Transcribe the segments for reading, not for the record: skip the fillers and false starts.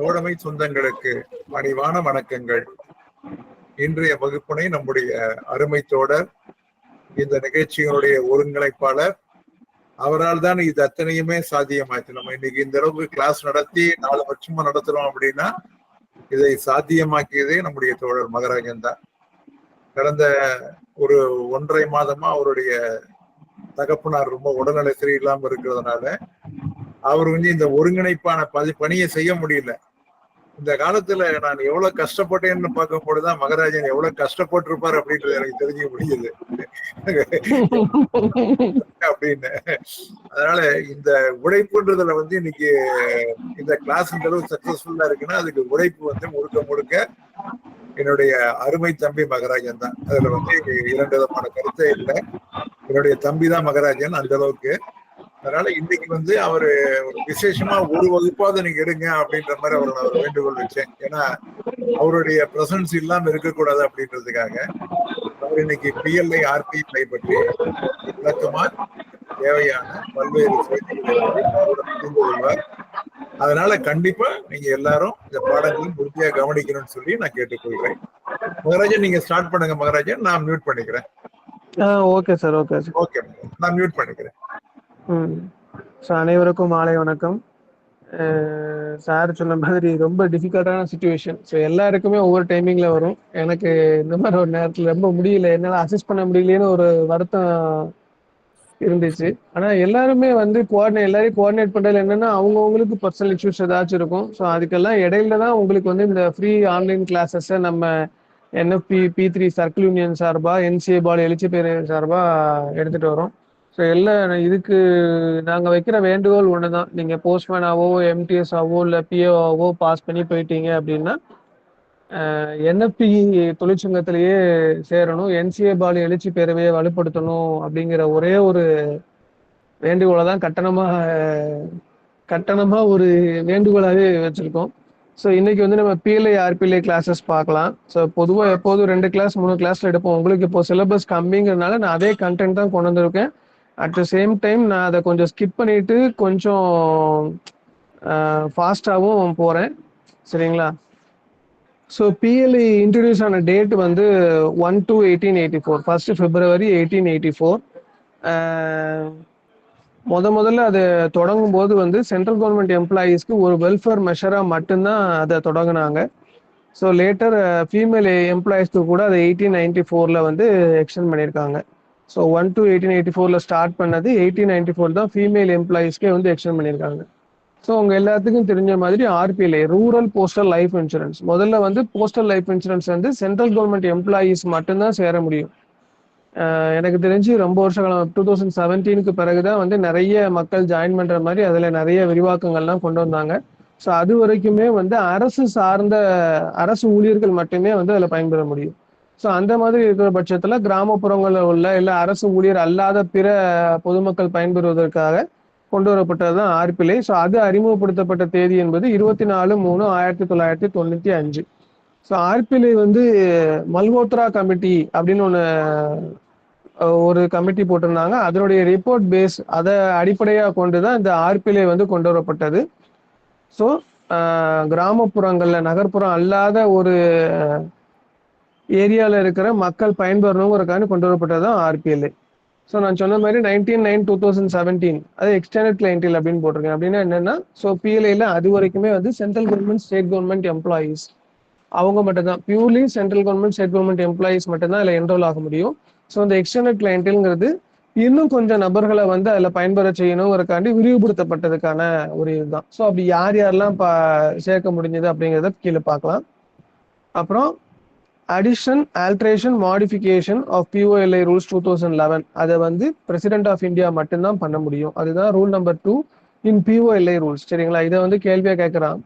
தோழமை சொந்தங்களுக்கு பணிவான வணக்கங்கள். இன்றைய வகுப்பினை நம்முடைய அருமை தோழர், இந்த நிகழ்ச்சியினுடைய ஒருங்கிணைப்பாளர், அவரால் தான் இது அத்தனையுமே சாத்தியமாச்சு. நம்ம இன்னைக்கு இந்த அளவுக்கு கிளாஸ் நடத்தி 4 வருஷமா நடத்துறோம் அப்படின்னா இதை சாத்தியமாக்கியதே நம்முடைய தோழர் மகராஜன் தான். கடந்த ஒரு 1.5 மாதமா அவருடைய தகப்பனார் ரொம்ப உடல்நிலை சரியில்லாம இருக்கிறதுனால அவர் இந்த ஒருங்கிணைப்பான பணியை செய்ய முடியல. இந்த காலத்துல நான் எவ்வளவு கஷ்டப்பட்டேன்னு பார்க்கும்போதுதான் மகராஜன் எவ்வளவு கஷ்டப்பட்டிருப்பார் அப்படின்றது எனக்கு தெரிஞ்சுக்க முடியுது அப்படின்னு. அதனால இந்த உழைப்புன்றதுல இன்னைக்கு இந்த கிளாஸ் இந்த அளவு சக்சஸ்ஃபுல்லா இருக்குன்னா அதுக்கு உழைப்பு முழுக்க முழுக்க என்னுடைய அருமை தம்பி மகராஜன் தான். அதுல 2 விதமான கருத்தே இல்லை. என்னுடைய தம்பி தான் மகராஜன் அந்த அளவுக்கு. அதனால இன்னைக்கு அவரு விசேஷமா ஒரு வகுப்பாவது நீங்க எடுங்க அப்படின்ற மாதிரி அவரை நான் வேண்டுகோள் வச்சேன். ஏன்னா அவருடைய பிரசன்ஸ் இல்லாம இருக்கக்கூடாது அப்படின்றதுக்காக அவர் இன்னைக்கு PLI RPI பற்றி விளக்கமா தேவையான பல்வேறு செய்திகளை புரிந்து கொள்வார். அதனால கண்டிப்பா நீங்க எல்லாரும் இந்த பாடங்களை உறுதியா கவனிக்கணும்னு சொல்லி நான் கேட்டுக்கொள்கிறேன். மகராஜன் நீங்க ஸ்டார்ட் பண்ணுங்க. மகராஜன் நான் மியூட் பண்ணிக்கிறேன். Okay sir. Okay sir. Okay, நான் மியூட் பண்ணிக்கிறேன். அனைவருக்கும் மாலை வணக்கம். சார் சொன்ன மாதிரி ரொம்ப டிஃபிகல்ட்டான சுச்சுவேஷன். ஸோ எல்லாருக்குமே ஒவ்வொரு டைமிங்ல வரும். எனக்கு இந்த மாதிரி ஒரு நேரத்தில் ரொம்ப முடியல, என்னால் அசிஸ்ட் பண்ண முடியலன்னு ஒரு வருத்தம் இருந்துச்சு. ஆனால் எல்லாருமே எல்லாரையும் கோஆர்டினேட் பண்ணுறது என்னன்னா அவங்கவுங்களுக்கு பர்சனல் இஷ்யூஸ் ஏதாச்சும் இருக்கும். ஸோ அதுக்கெல்லாம் இடையில தான் உங்களுக்கு இந்த ஃப்ரீ ஆன்லைன் கிளாஸஸை நம்ம NFP P3 சர்க்கிள் யூனியன் சார்பாக NCA பால் எழுச்சி பேரவையின் சார்பாக எடுத்துகிட்டு வரோம். ஸோ இதுக்கு நாங்கள் வைக்கிற வேண்டுகோள் ஒன்று தான். நீங்கள் போஸ்ட்மேனாவோ MTS ஆவோ இல்லை PO பாஸ் பண்ணி போயிட்டீங்க அப்படின்னா NFP தொழிற்சங்கத்திலேயே சேரணும், NCA பால் எழுச்சி பேரவையை வலுப்படுத்தணும் அப்படிங்கிற ஒரே ஒரு வேண்டுகோளை தான் கட்டணமா ஒரு வேண்டுகோளாகவே வச்சிருக்கோம். ஸோ இன்னைக்கு நம்ம PLI RPI கிளாஸஸ் பார்க்கலாம். ஸோ பொதுவாக எப்போதும் 2 கிளாஸ் 3 கிளாஸ்ல எடுப்போம். உங்களுக்கு இப்போ சிலபஸ் கம்மிங்கிறதுனால நான் அதே கண்டென்ட் தான் கொண்டு வந்திருக்கேன். அட் த சேம் டைம் நான் அதை கொஞ்சம் ஸ்கிப் பண்ணிட்டு கொஞ்சம் ஃபாஸ்டாகவும் போகிறேன். சரிங்களா? ஸோ PLI இன்ட்ரடியூஸ் ஆன டேட் 1/2/1884, 1 February 1884. முதல்ல அதை தொடங்கும் போது சென்ட்ரல் கவர்மெண்ட் எம்ப்ளாயீஸ்க்கு ஒரு வெல்ஃபேர் மெஷராக மட்டும்தான் அதை தொடங்கினாங்க. ஸோ லேட்டர் ஃபீமேல் எம்ப்ளாயீஸ்க்கு கூட அதை 1894 எக்ஸ்டெண்ட் பண்ணியிருக்காங்க. ஸோ 1/2/1884 ஸ்டார்ட் பண்ணது 1894 தான் ஃபீமேல் எம்ப்ளாயீஸ்க்கே எக்ஸ்டெண்ட் பண்ணியிருக்காங்க. ஸோ உங்க எல்லாத்துக்கும் தெரிஞ்ச மாதிரி RPLI rural postal life insurance, முதல்ல postal life insurance central government employees மட்டும்தான் சேர முடியும். எனக்கு தெரிஞ்சு ரொம்ப வருஷ காலம் 2017க்கு பிறகுதான் நிறைய மக்கள் ஜாயின் பண்ற மாதிரி அதுல நிறைய விரிவாக்கங்கள்லாம் கொண்டு வந்தாங்க. ஸோ அது வரைக்குமே அரசு சார்ந்த அரசு ஊழியர்கள் மட்டுமே அதுல பயன்பெற முடியும். ஸோ அந்த மாதிரி இருக்கிற பட்சத்துல கிராமப்புறங்களில் உள்ள இல்லை அரசு ஊழியர் அல்லாத பிற பொதுமக்கள் பயன்பெறுவதற்காக கொண்டு வரப்பட்டதுதான் RPLI. ஸோ அது அறிமுகப்படுத்தப்பட்ட தேதி என்பது 24/3/1995. ஸோ RPLI மல்ஹோத்ரா கமிட்டி அப்படின்னு ஒரு கமிட்டி போட்டிருந்தாங்க. அதனுடைய ரிப்போர்ட் பேஸ் அதை அடிப்படையாக கொண்டுதான் இந்த RPLI கொண்டு வரப்பட்டது. ஸோ கிராமப்புறங்கள்ல நகர்ப்புறம் அல்லாத ஒரு ஏரியாவில் இருக்கிற மக்கள் பயன்பெறணுங்கிறக்கான கொண்டு வரப்பட்டதுதான் RPLI. ஸோ நான் சொன்ன மாதிரி 19/9/2017 அது எக்ஸ்டெண்டட் கிளைண்டல் அப்படின்னு போட்டிருக்கேன். அப்படின்னா என்னன்னா, ஸோ PLIல அது வரைக்குமே central government state government employees அவங்க மட்டும்தான், purely central government state government employees மட்டும்தான் அதில் என்ரோல் ஆக முடியும். ஸோ இந்த எக்ஸ்டெண்டட் கிளைண்டல்ங்கிறது இன்னும் கொஞ்சம் நபர்களை அதில் பயன்பெற செய்யணுங்கிறக்காண்டி விரிவுபடுத்தப்பட்டதுக்கான ஒரு இதுதான். ஸோ அப்படி யாரெல்லாம் சேர்க்க முடிஞ்சது அப்படிங்கிறத கீழே பார்க்கலாம். அப்புறம் addition alteration modification of POLI rules 2011 அதை பிரசிடென்ட் ஆஃப் இந்தியா மட்டும்தான் பண்ண முடியும். அதுதான் rule number 2 in POLI rules. சரிங்களா? இதை கேள்வியா கேட்கறான்.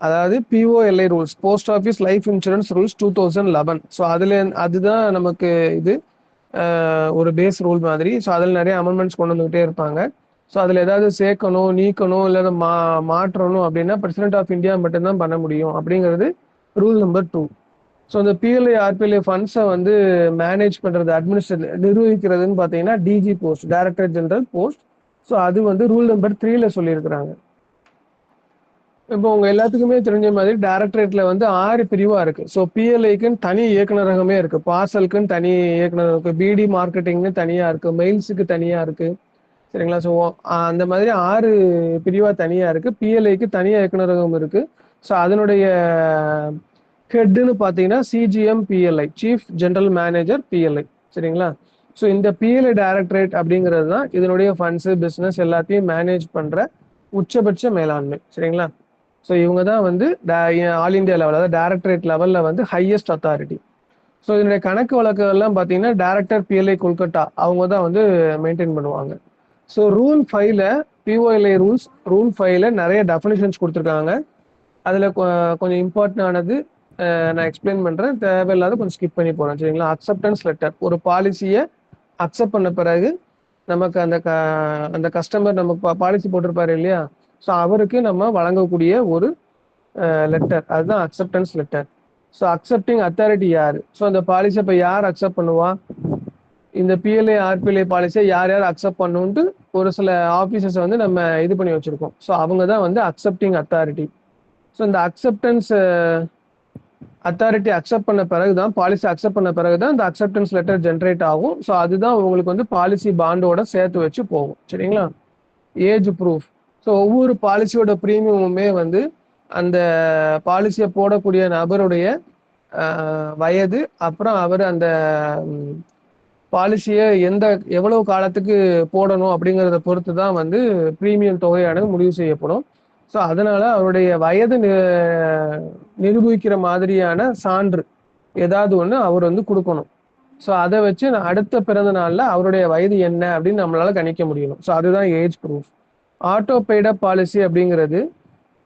அதாவது POLI rules, post office life insurance rules 2011. So அதுதான் நமக்கு இது ஒரு பேஸ் ரூல் மாதிரி. ஸோ அதில் நிறைய அமெண்ட்மெண்ட்ஸ் கொண்டு வந்துகிட்டே இருப்பாங்க. ஸோ அதில் ஏதாவது சேர்க்கணும், நீக்கணும், இல்லை மாற்றணும் அப்படின்னா பிரசிடென்ட் ஆஃப் இந்தியா மட்டும்தான் பண்ண முடியும் அப்படிங்கிறது ரூல் நம்பர் 2. ஸோ இந்த PLI RPLI ஃபண்ட்ஸை மேனேஜ் பண்றது, நிர்வகிக்கிறதுன்னு பார்த்தீங்கன்னா DG post, director general post. So அது ரூல் நம்பர் 3ல சொல்லியிருக்கிறாங்க. இப்போ உங்க எல்லாத்துக்குமே தெரிஞ்ச மாதிரி டைரக்டரேட்ல வந்து 6 பிரிவா இருக்கு. ஸோ பிஎல்ஐக்குன்னு தனி இயக்குனரகமே இருக்கு. பார்சலுக்குன்னு தனி இயக்குனர் இருக்கு. பிடி மார்க்கெட்டிங்னு தனியா இருக்கு. மெயில்ஸுக்கு தனியா இருக்கு. சரிங்களா? ஸோ அந்த மாதிரி 6 பிரிவா தனியா இருக்கு. பிஎல்ஐக்கு தனியா இயக்குனரகம் இருக்கு. ஸோ அதனுடைய ஹெட்னு பார்த்தீங்கன்னா CGM PLI, chief general manager PLI. சரிங்களா? ஸோ இந்த பிஎல்ஐ டைரக்டரேட் அப்படிங்கிறது தான் இதனுடைய ஃபண்ட்ஸ், பிசினஸ் எல்லாத்தையும் மேனேஜ் பண்ற உச்சபட்ச மேலாண்மை. சரிங்களா? ஸோ இவங்க தான் வந்து ஆல் இந்தியா லெவல், அதாவது டைரக்டரேட் லெவல்ல வந்து ஹையஸ்ட் அத்தாரிட்டி. ஸோ இதனுடைய கணக்கு வழக்கு எல்லாம் பார்த்தீங்கன்னா டைரக்டர் பிஎல்ஐ கொல்கட்டா அவங்க தான் வந்து மெயின்டைன் பண்ணுவாங்க. ஸோ ரூல் 5ல பிஓஎல்ஐ ரூல் 5ல நிறைய டெஃபினிஷன்ஸ் கொடுத்துருக்காங்க. அதில் கொஞ்சம் இம்பார்ட்டன்ட் ஆனது நான் எக்ஸ்பிளைன் பண்ணுறேன். தேவையில்லாத கொஞ்சம் ஸ்கிப் பண்ணி போகிறேன். சரிங்களா? அக்செப்டன்ஸ் லெட்டர், ஒரு பாலிசியை அக்செப்ட் பண்ண பிறகு நமக்கு அந்த கஸ்டமர் நமக்கு பாலிசி போட்டிருப்பாரு இல்லையா, ஸோ அவருக்கு நம்ம வழங்கக்கூடிய ஒரு லெட்டர், அதுதான் acceptance letter. So accepting authority யாரு? ஸோ அந்த பாலிசி இப்போ யார் அக்செப்ட் பண்ணுவா? இந்த பிஎல்ஐ ஆர்பிஎல்ஐ பாலிசியை யார் யார் அக்செப்ட் பண்ணுன்ட்டு ஒரு சில ஆஃபீஸர்ஸ் வந்து நம்ம இது பண்ணி வச்சிருக்கோம். ஸோ அவங்க தான் வந்து அக்செப்டிங் அத்தாரிட்டி. ஸோ இந்த அக்செப்டன்ஸ் அத்தாரிட்டி அக்செப்ட் பண்ண பிறகுதான், பாலிசி அக்செப்ட் பண்ண பிறகுதான் இந்த அக்செப்டன்ஸ் லெட்டர் ஜென்ரேட் ஆகும். ஸோ அதுதான் உங்களுக்கு வந்து பாலிசி பாண்டோட சேர்த்து வச்சு போகும். சரிங்களா? Age proof. ஸோ ஒவ்வொரு பாலிசியோட ப்ரீமியமுமே வந்து அந்த பாலிசியை போடக்கூடிய நபருடைய வயது, அப்புறம் அவர் அந்த பாலிசியை எவ்வளவு காலத்துக்கு போடணும் அப்படிங்கிறத பொறுத்து தான் வந்து பிரீமியம் தொகையானது முடிவு செய்யப்படும். ஸோ அதனால அவருடைய வயது நிரூபிக்கிற மாதிரியான சான்று ஏதாவது ஒன்று அவர் வந்து கொடுக்கணும். ஸோ அதை வச்சு அடுத்த பிறந்த நாளில் அவருடைய வயது என்ன அப்படின்னு நம்மளால கணிக்க முடியணும். ஸோ அதுதான் age proof. Auto paid-up policy அப்படிங்கிறது,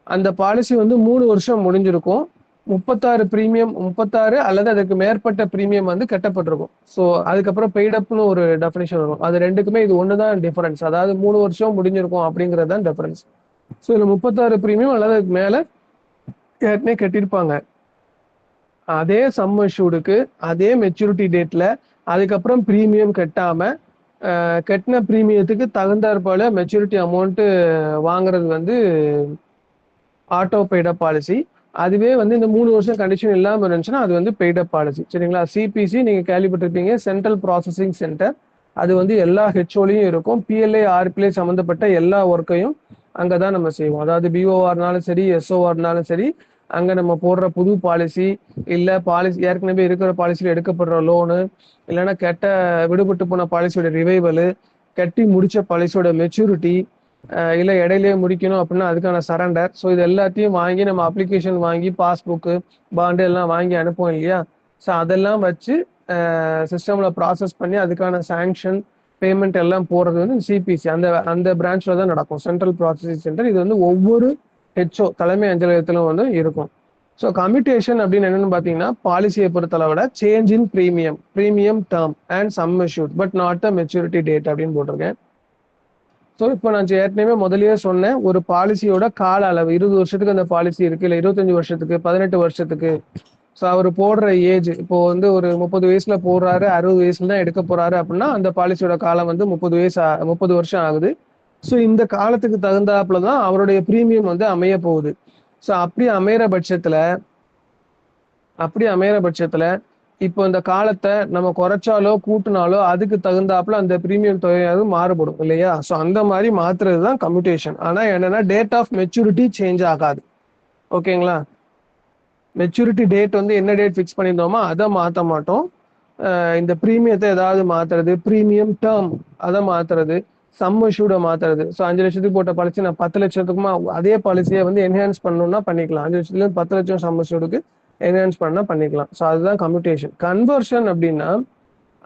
அந்த பாலிசி வந்து 3 வருஷம் முடிஞ்சிருக்கும். 36 அல்லது அதுக்கு மேற்பட்ட பிரீமியம் வந்து கட்டப்பட்டிருக்கும். ஸோ அதுக்கப்புறம் பெய்டப்னு ஒரு டெஃபினேஷன் வரும். அது ரெண்டுக்குமே இது ஒன்று தான் டிஃபரன்ஸ். அதாவது 3 வருஷம் முடிஞ்சிருக்கும் அப்படிங்கிறது தான் டிஃபரன்ஸ். ஸோ இதுல 36 பிரீமியம் அல்லது அதுக்கு மேல ஏற்கனவே கட்டியிருப்பாங்க. அதே சம் அஷ்யூர்டுக்கு அதே மெச்சூரிட்டி டேட்ல அதுக்கப்புறம் பிரீமியம் கட்டாம கட்டின பிரீமியத்துக்கு தகுந்தாற்போல மெச்சூரிட்டி அமௌண்ட் வாங்குறது வந்து ஆட்டோ பெய்டப் பாலிசி. அதுவே வந்து இந்த 3 வருஷம் கண்டிஷன் இல்லாமல் இருந்துச்சுன்னா அது வந்து பெய்டப் பாலிசி. சரிங்களா? சிபிசி நீங்க கேள்விப்பட்டிருப்பீங்க, சென்ட்ரல் ப்ராசஸிங் சென்டர். அது வந்து எல்லா ஹெச்ஓலையும் இருக்கும். பிஎல்ஐ ஆர்பிஎல்ஐ சம்மந்தப்பட்ட எல்லா ஒர்க்கையும் அங்கதான் நம்ம செய்வோம். அதாவது பிஓஆர்னாலும் சரி, எஸ்ஓஆர்னாலும் சரி, அங்க நம்ம போடுற புது பாலிசி, இல்ல பாலிசி ஏற்கனவே இருக்கிற பாலிசியில் எடுக்கப்படுற லோனு, இல்லைன்னா விடுபட்டு போன பாலிசியோட ரிவைவலு, கட்டி முடிச்ச பாலிசியோட மெச்சூரிட்டி, இல்லை இடையிலேயே முடிக்கணும் அப்படின்னா அதுக்கான சரண்டர். ஸோ இது எல்லாத்தையும் வாங்கி நம்ம அப்ளிகேஷன் வாங்கி பாஸ்புக்கு பாண்டு எல்லாம் வாங்கி அனுப்புவோம் இல்லையா? ஸோ அதெல்லாம் வச்சு சிஸ்டம்ல ப்ராசஸ் பண்ணி அதுக்கான சாங்ஷன் பேமெண்ட் எல்லாம் போறது வந்து சிபிசி அந்த பிரான்ச்ல தான் நடக்கும், சென்ட்ரல் ப்ராசஸிங் சென்டர். இது வந்து ஒவ்வொரு ஹெச்ஓ தலைமை அஞ்சலகத்திலும் வந்து இருக்கும். ஸோ கம்யூட்டேஷன் அப்படின்னு என்னன்னு பார்த்தீங்கன்னா, பாலிசியை பொறுத்தளவோட change in premium term and sum assured but not the maturity date அப்படின்னு போட்டிருக்கேன். ஸோ இப்போ நான் ஏற்கனவே முதலியே சொன்னேன், ஒரு பாலிசியோட கால அளவு 20 வருஷத்துக்கு அந்த பாலிசி இருக்கு, இல்லை 25 வருஷத்துக்கு, 18 வருஷத்துக்கு. ஸோ அவர் போடுற ஏஜ் இப்போ வந்து ஒரு 30 வயசுல போடுறாரு, 60 வயசுல தான் எடுக்க போறாரு அப்படின்னா அந்த பாலிசியோட காலம் வந்து 30 வருஷம் ஆகுது. ஸோ இந்த காலத்துக்கு தகுந்தாப்புல தான் அவருடைய பிரீமியம் வந்து அமைய போகுது. ஸோ அப்படி அமையிற பட்சத்துல இப்போ இந்த காலத்தை நம்ம குறைச்சாலோ கூட்டினாலோ அதுக்கு தகுந்தாப்புல அந்த பிரீமியம் தொகையாவது மாறுபடும் இல்லையா? ஸோ அந்த மாதிரி மாத்துறது தான் கம்யூட்டேஷன். ஆனா என்னன்னா டேட் ஆஃப் மெச்சூரிட்டி சேஞ்ச் ஆகாது. ஓகேங்களா? மெச்சூரிட்டி டேட் வந்து என்ன டேட் ஃபிக்ஸ் பண்ணியிருந்தோமோ அதை மாற்ற மாட்டோம். இந்த பிரீமியத்தை ஏதாவது மாத்துறது, பிரீமியம் டேர்ம் அதை மாத்துறது, சம் அஷ்யூர்டை மாத்துறது. ஸோ 5 லட்சத்துக்கு போட்ட பாலிசி நான் 10 லட்சத்துக்குமா அதே பாலிசியை வந்து என்ஹான்ஸ் பண்ணணும்னா பண்ணிக்கலாம். 5 லட்சத்துலேருந்து 10 லட்சம் சம் அஷ்யூர்டுக்கு என்ஹான்ஸ் பண்ணா பண்ணிக்கலாம். ஸோ அதுதான் கம்யூட்டேஷன். கன்வர்ஷன் அப்படின்னா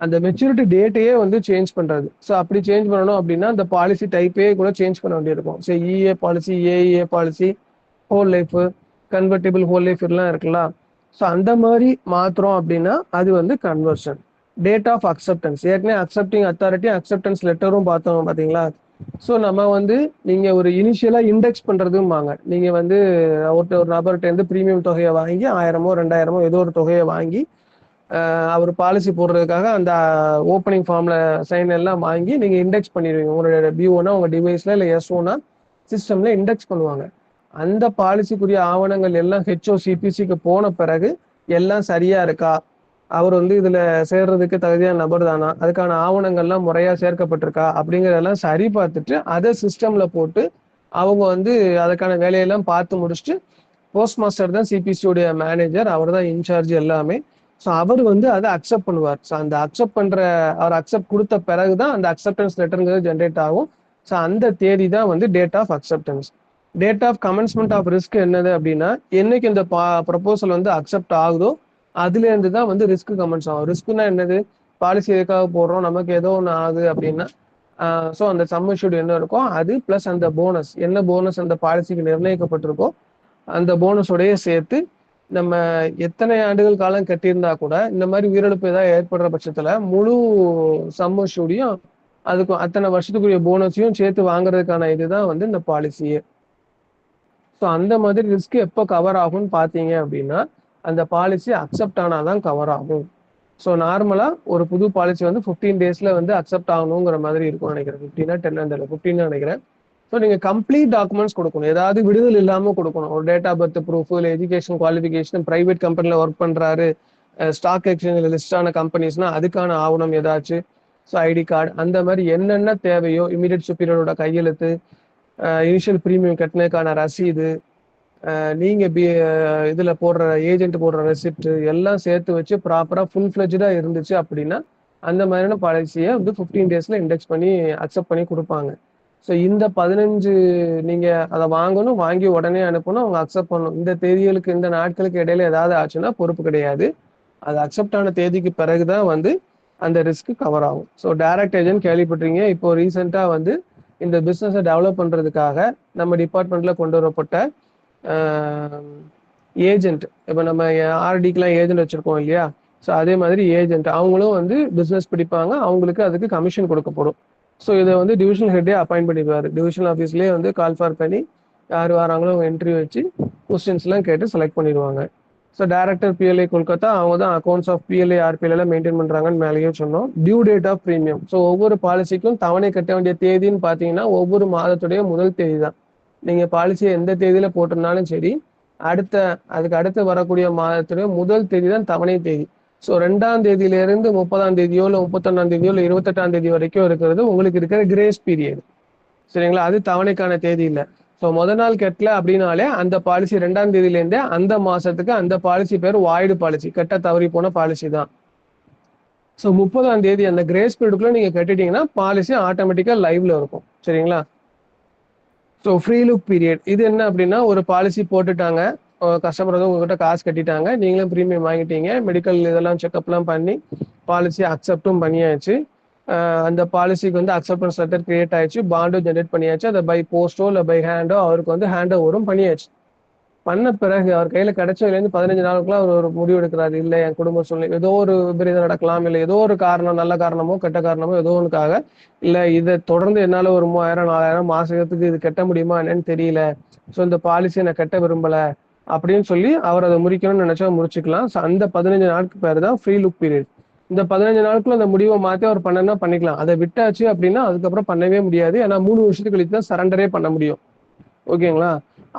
அந்த மெச்சூரிட்டி டேட்டையே வந்து சேஞ்ச் பண்றது. ஸோ அப்படி சேஞ்ச் பண்ணணும் அப்படின்னா அந்த பாலிசி டைப்பே கூட சேஞ்ச் பண்ண வேண்டியிருக்கும். So EA policy, AEA policy, whole life, convertible whole life எல்லாம் இருக்குல்ல. ஸோ அந்த மாதிரி மாத்திரம் அப்படின்னா அது வந்து கன்வர்ஷன். டேட் ஆஃப் அக்செப்டன்ஸ், ஏற்கனவே அக்செப்டிங் அத்தாரிட்டி அக்செப்டன்ஸ் லெட்டரும் பார்த்தோம் பார்த்தீங்களா? ஸோ நம்ம வந்து நீங்க ஒரு இனிஷியலா இண்டெக்ஸ் பண்றதும்பாங்க. நீங்க வந்து ஒரு நபர்கிட்ட இருந்து பிரீமியம் தொகையை வாங்கி 1000மோ 2000மோ ஏதோ ஒரு தொகையை வாங்கி அவர் பாலிசி போடுறதுக்காக அந்த ஓப்பனிங் ஃபார்ம்ல சைன் எல்லாம் வாங்கி நீங்க இண்டெக்ஸ் பண்ணிடுவீங்க. உங்களோட பிஓனா உங்க டிவைஸ்ல இல்லை எஸ்ஓனா சிஸ்டம்ல இண்டெக்ஸ் பண்ணுவாங்க. அந்த பாலிசிக்குரிய ஆவணங்கள் எல்லாம் HOCPCக்கு போன பிறகு எல்லாம் சரியா இருக்கா, அவர் வந்து இதுல சேர்றதுக்கு தகுதியான நபர் தானா, அதுக்கான ஆவணங்கள்லாம் முறையா சேர்க்கப்பட்டிருக்கா அப்படிங்கறதெல்லாம் சரி பார்த்துட்டு அதை சிஸ்டம்ல போட்டு அவங்க வந்து அதுக்கான வேலையெல்லாம் பார்த்து முடிச்சுட்டு, போஸ்ட் மாஸ்டர் தான் சிபிசியோடைய மேனேஜர், அவர் தான் இன்சார்ஜ் எல்லாமே. ஸோ அவர் வந்து அதை அக்செப்ட் பண்ணுவார். ஸோ அந்த அக்செப்ட் பண்ற அவர் அக்செப்ட் கொடுத்த பிறகுதான் அந்த அக்செப்டன்ஸ் லெட்டருங்கிறது ஜென்ரேட் ஆகும். ஸோ அந்த தேதி தான் வந்து date of acceptance. Date of commencement of risk என்னது அப்படின்னா, என்னைக்கு இந்த ப்ரொபோசல் வந்து அக்செப்ட் ஆகுதோ அதுல இருந்து தான் வந்து ரிஸ்க் கமெண்ட்ஸ் ஆகும். ரிஸ்க்னா என்னது, பாலிசி எதுக்காக போடுறோம், நமக்கு ஏதோ ஒன்று ஆகுது அப்படின்னா ஸோ அந்த சம் இஷ்யூட் என்ன இருக்கோ அது பிளஸ் அந்த போனஸ், என்ன போனஸ் அந்த பாலிசிக்கு நிர்ணயிக்கப்பட்டிருக்கோ அந்த போனஸோடய சேர்த்து நம்ம எத்தனை ஆண்டுகள் காலம் கட்டியிருந்தா கூட இந்த மாதிரி உயிரிழப்பு ஏதாவது ஏற்படுற பட்சத்துல முழு சம் இஷ்யூடையும் அதுக்கு அத்தனை வருஷத்துக்குரிய போனஸையும் சேர்த்து வாங்குறதுக்கான இதுதான் வந்து இந்த பாலிசியே. ஸோ அந்த மாதிரி ரிஸ்க் எப்போ கவர் ஆகும்னு பார்த்தீங்க அப்படின்னா, அந்த பாலிசி அக்செப்ட் ஆனாதான் கவர் ஆகும். ஸோ நார்மலா ஒரு புது பாலிசி வந்து 15 டேஸ்ல வந்து அக்செப்ட் ஆகணுங்கிற மாதிரி இருக்கும் நினைக்கிறேன். 15 10 அந்த 15 நினைக்கிறேன். ஸோ நீங்க கம்ப்ளீட் டாக்குமெண்ட்ஸ் கொடுக்கணும், ஏதாவது விடுதல் இல்லாம கொடுக்கணும். ஒரு டேட் ஆஃப் பர்த் ப்ரூஃப், இல்லை எஜுகேஷன் குவாலிஃபிகேஷன், பிரைவேட் கம்பெனில ஒர்க் பண்றாரு, ஸ்டாக் எக்ஸ்சேஞ்சில் லிஸ்ட் ஆன கம்பெனிஸ்னா அதுக்கான ஆவணம் ஏதாச்சும், ஸோ ஐடி கார்டு, அந்த மாதிரி என்னென்ன தேவையோ, இமீடியட் சுப்பீரியரோட கையெழுத்து, இனிஷியல் ப்ரீமியம் கட்டினதுக்கான ரசீது, நீங்க இதுல போடுற ஏஜென்ட் போடுற ரெசிப்ட் எல்லாம் சேர்த்து வச்சு ப்ராப்பரா ஃபுல் ஃபிளெஜ்டா இருந்துச்சு அப்படின்னா அந்த மாதிரியான பாலிசியை வந்து 15 டேஸ்ல இண்டெக்ஸ் பண்ணி அக்செப்ட் பண்ணி கொடுப்பாங்க. ஸோ இந்த 15 நீங்க அதை வாங்கணும், வாங்கி உடனே அனுப்பணும், அவங்க அக்செப்ட் பண்ணணும். இந்த தேதிகளுக்கு இந்த நாட்களுக்கு இடையில ஏதாவது ஆச்சுன்னா பொறுப்பு கிடையாது. அது அக்செப்ட் ஆன தேதிக்கு பிறகுதான் வந்து அந்த ரிஸ்க் கவர் ஆகும். ஸோ டைரக்ட் ஏஜென்ட் கேள்விப்பட்டிருக்கீங்க. இப்போ ரீசெண்டா வந்து இந்த பிசினஸை டெவலப் பண்றதுக்காக நம்ம டிபார்ட்மெண்ட்ல கொண்டு வரப்பட்ட ஏஜென்ட், இப்போ நம்ம ஆர்டிக்கெலாம் ஏஜென்ட் வச்சிருக்கோம் இல்லையா, ஸோ அதே மாதிரி ஏஜென்ட் அவங்களும் வந்து பிஸ்னஸ் பிடிப்பாங்க, அவங்களுக்கு அதுக்கு கமிஷன் கொடுக்கப்படும். ஸோ இதை வந்து டிவிஷனல் ஹெட்டே அப்பாயிண்ட் பண்ணிடுவார். டிவிஷனல் ஆஃபீஸ்லேயே வந்து கால் ஃபார் பண்ணி யார் வராங்களோ அவங்க என்ட்ரி வச்சு கொஸ்டின்ஸ்லாம் கேட்டு செலக்ட் பண்ணிடுவாங்க. ஸோ டைரக்டர் பிஎல்ஐ கொல்கத்தா அவங்க தான் accounts of PLI RPL maintain பண்ணுறாங்கன்னு மேலேயே சொன்னோம். Due date of premium, so ஒவ்வொரு பாலிசிக்கும் தவணை கட்ட வேண்டிய தேதின்னு பார்த்தீங்கன்னா ஒவ்வொரு மாதத்துடைய முதல் தேதி தான். நீங்கள் பாலிசியை எந்த தேதியில் போட்டிருந்தாலும் சரி, அதுக்கு அடுத்து வரக்கூடிய மாதத்துடைய முதல் தேதி தான் தவணை தேதி. ஸோ 2ஆம் தேதியிலிருந்து 30ஆம் தேதியோ இல்லை 31ஆம் தேதியோ இல்லை 28ஆம் தேதி வரைக்கும் இருக்கிறது உங்களுக்கு இருக்கிற கிரேஸ் பீரியட். சரிங்களா, அது தவணைக்கான தேதி இல்லை. ஸோ நாள் கட்டல அப்படின்னாலே அந்த பாலிசி 2ஆம் தேதியிலேருந்தே அந்த மாசத்துக்கு அந்த பாலிசி பேர் வாய்டு பாலிசி, கட்ட தவறி போன பாலிசி தான். ஸோ 30ஆம் தேதி அந்த கிரேஸ் பீரியடுக்குள்ள நீங்க கட்டிட்டீங்கன்னா பாலிசி ஆட்டோமேட்டிக்கா லைவ்ல இருக்கும். சரிங்களா. ஸோ ஃப்ரீ லுக் பீரியட் இது என்ன அப்படின்னா, ஒரு பாலிசி போட்டுட்டாங்க, கஸ்டமர் வந்து உங்ககிட்ட காசு கட்டிட்டாங்க, நீங்களும் ப்ரீமியம் வாங்கிட்டீங்க, மெடிக்கல் இதெல்லாம் செக்அப்லாம் பண்ணி பாலிசி அக்செப்டும் பண்ணியாச்சு, அந்த பாலிசிக்கு வந்து அக்செப்டன்ஸ் லெட்டர் கிரியேட் ஆயிடுச்சு, பாண்டும் ஜென்ரேட் பண்ணியாச்சு, அதை பை போஸ்டோ இல்லை பை ஹேண்டோ அவருக்கு வந்து ஹேண்ட் ஓவரும் பண்ணியாச்சு. பண்ண பிறகு அவர் கையில கிடைச்சதுலேருந்து 15 நாளுக்குள்ள அவர் ஒரு முடிவு எடுக்கிறாரு, இல்லை என் குடும்ப சூழ்நிலை ஏதோ ஒரு விபரீதம் நடக்கலாம், இல்லை ஏதோ ஒரு காரணம், நல்ல காரணமோ கெட்ட காரணமோ ஏதோ ஒன்றுக்காக, இல்லை இதை தொடர்ந்து என்னால் ஒரு 3000 4000 மாசத்துக்கு இது கட்ட முடியுமா என்னன்னு தெரியல, ஸோ இந்த பாலிசியை நான் கட்ட விரும்பலை அப்படின்னு சொல்லி அவர் அதை முடிக்கணும்னு நினைச்சா முடிச்சுக்கலாம். ஸோ அந்த 15 நாளுக்கு பேர் தான் ஃப்ரீ லுக் பீரியட். இந்த 15 நாளுக்குள்ள அந்த முடிவை மாற்றி அவர் பண்ணனா பண்ணிக்கலாம். அதை விட்டாச்சு அப்படின்னா அதுக்கப்புறம் பண்ணவே முடியாது. ஏன்னா 3 வருஷத்துக்கு கழித்து தான் சரண்டரே பண்ண முடியும். ஓகேங்களா.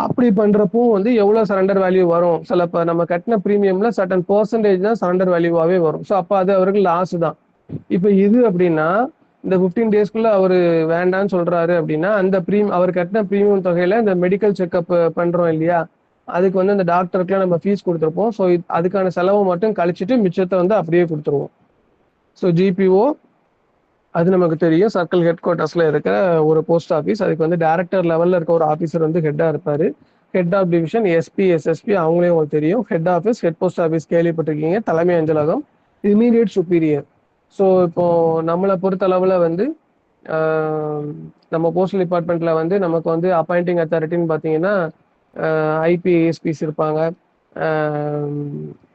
அப்படி பண்றப்போ வந்து எவ்வளவு சரண்டர் வேல்யூ வரும், சில நம்ம கட்டின ப்ரீமியம்ல சர்டன் பெர்சன்டேஜ் தான் சரண்டர் வேல்யூவாவே வரும். ஸோ அப்போ அது அவருக்கு லாஸ் தான். இப்போ இது அப்படின்னா இந்த 15 டேஸ்க்குள்ள அவர் வேண்டான்னு சொல்றாரு அப்படின்னா அந்த அவர் கட்டின ப்ரீமியம் தொகையில இந்த மெடிக்கல் செக்அப் பண்றோம் இல்லையா, அதுக்கு வந்து அந்த டாக்டருக்குலாம் நம்ம ஃபீஸ் கொடுத்துருப்போம். ஸோ அதுக்கான செலவை மட்டும் கழிச்சிட்டு மிச்சத்தை வந்து அப்படியே கொடுத்துருவோம். ஸோ ஜிபிஓ அது நமக்கு தெரியும், சர்க்கிள் ஹெட் குவார்ட்டர்ஸ்ல இருக்கிற ஒரு போஸ்ட் ஆஃபீஸ். அதுக்கு வந்து டைரக்டர் லெவல்ல இருக்க ஒரு ஆஃபீஸர் வந்து ஹெட்டா இருப்பாரு. Head of division SP SSP அவங்களே உங்களுக்கு தெரியும். Head office head post office கேள்விப்பட்டிருக்கீங்க, தலைமை அஞ்சலகம், இமீடியட் சுப்பீரியர். ஸோ இப்போ நம்மளை பொறுத்த அளவுல வந்து நம்ம போஸ்டல் டிபார்ட்மெண்ட்ல வந்து நமக்கு வந்து அப்பாயிண்டிங் அத்தாரிட்டின்னு பார்த்தீங்கன்னா ஐபிஎஸ்பிஸ் இருப்பாங்க,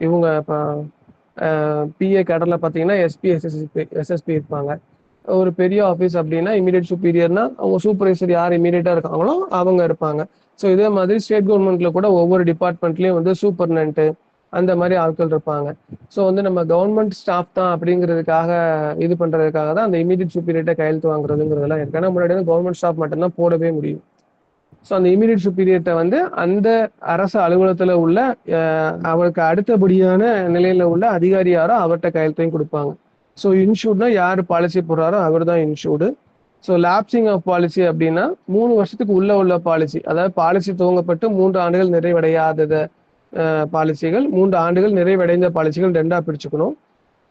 இவங்க இப்போ பிஏ கேடர்ல பார்த்தீங்கன்னா எஸ்பி எஸ்எஸ்பி இருப்பாங்க. ஒரு பெரிய ஆஃபீஸ் அப்படின்னா இமீடியட் சுப்பீரியர்னா அவங்க சூப்பர்வைசர் யார் இமீடியட்டா இருக்காங்களோ அவங்க இருப்பாங்க. ஸோ இதே மாதிரி ஸ்டேட் கவர்மெண்ட்ல கூட ஒவ்வொரு டிபார்ட்மெண்ட்லயும் வந்து சூப்பர்னன்ட் அந்த மாதிரி ஆட்கள் இருப்பாங்க. ஸோ வந்து நம்ம கவர்மெண்ட் ஸ்டாஃப் தான் அப்படிங்கிறதுக்காக இது பண்றதுக்காக தான் அந்த இமீடியட் சுப்பீரியட்டை கையெழுத்து வாங்குறதுங்கிறதெல்லாம் இருக்கு. ஏன்னா முன்னாடி வந்து கவர்மெண்ட் ஸ்டாஃப் மட்டும்தான் போடவே முடியும். ஸோ அந்த இமீடியட் சுப்பீரியர்கிட்ட வந்து அந்த அரசு அலுவலகத்துல உள்ள அவருக்கு அடுத்தபடியான நிலையில உள்ள அதிகாரி யாரோ அவர்கிட்ட கையெழுத்தையும் கொடுப்பாங்க. ஸோ இன்சூர்ட்னா யார் பாலிசி போடுறாரோ அவர் தான் இன்சூர்டு. ஸோ லேப்சிங் ஆஃப் பாலிசி அப்படின்னா 3 வருஷத்துக்கு உள்ள பாலிசி, அதாவது பாலிசி துவங்கப்பட்டு 3 ஆண்டுகள் நிறைவடையாதத பாலிசிகள், 3 ஆண்டுகள் நிறைவடைந்த பாலிசிகள் ரெண்டா பிரிச்சுக்கணும்.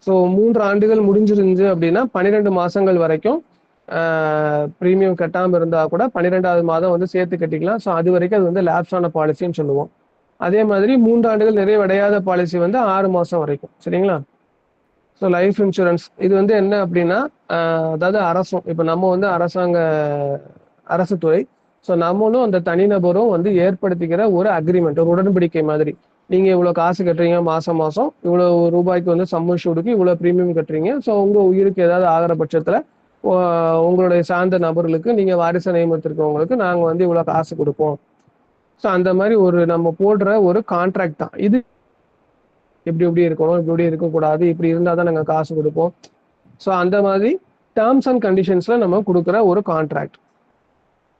ஸோ 3 ஆண்டுகள் முடிஞ்சிருந்து அப்படின்னா 12 மாசங்கள் வரைக்கும் ப்ரீமியம் கட்டாம இருந்தா கூட 12வது மாதம் வந்து சேர்த்து கட்டிக்கலாம். ஸோ அது வரைக்கும் அது வந்து லேப்ஸ் ஆன பாலிசின்னு சொல்லுவோம். அதே மாதிரி 3 ஆண்டுகள் நிறைவடையாத பாலிசி வந்து 6 மாசம் வரைக்கும். சரிங்களா? ஸோ லைஃப் இன்சூரன்ஸ் இது வந்து என்ன அப்படின்னா அதாவது அரசும் இப்போ நம்ம வந்து அரசு துறை. ஸோ நம்மளும் அந்த தனிநபரும் வந்து ஏற்படுத்திக்கிற ஒரு அக்ரிமெண்ட், ஒரு உடன்படிக்கை மாதிரி. நீங்க இவ்வளவு காசு கட்டுறீங்க மாசம் மாசம், இவ்வளவு ரூபாய்க்கு வந்து சம் இன்சூர்டுக்கு இவ்வளவு பிரீமியம் கட்டுறீங்க. ஸோ உங்க உயிருக்கு ஏதாவது ஆகிற பட்சத்துல உங்களுடைய சார்ந்த நபர்களுக்கு, நீங்க வாரிசு நியமித்திருக்கவங்களுக்கு நாங்க வந்து இவ்வளவு காசு கொடுப்போம். ஸோ அந்த மாதிரி ஒரு நம்ம போடுற ஒரு கான்ட்ராக்ட் தான் இது. இப்படி இப்படி இருக்கணும், இப்படி இருக்கக்கூடாது, இப்படி இருந்தால் தான் நாங்கள் காசு கொடுப்போம். ஸோ அந்த மாதிரி டேர்ம்ஸ் அண்ட் கண்டிஷன்ஸ்ல நம்ம கொடுக்குற ஒரு கான்ட்ராக்ட்.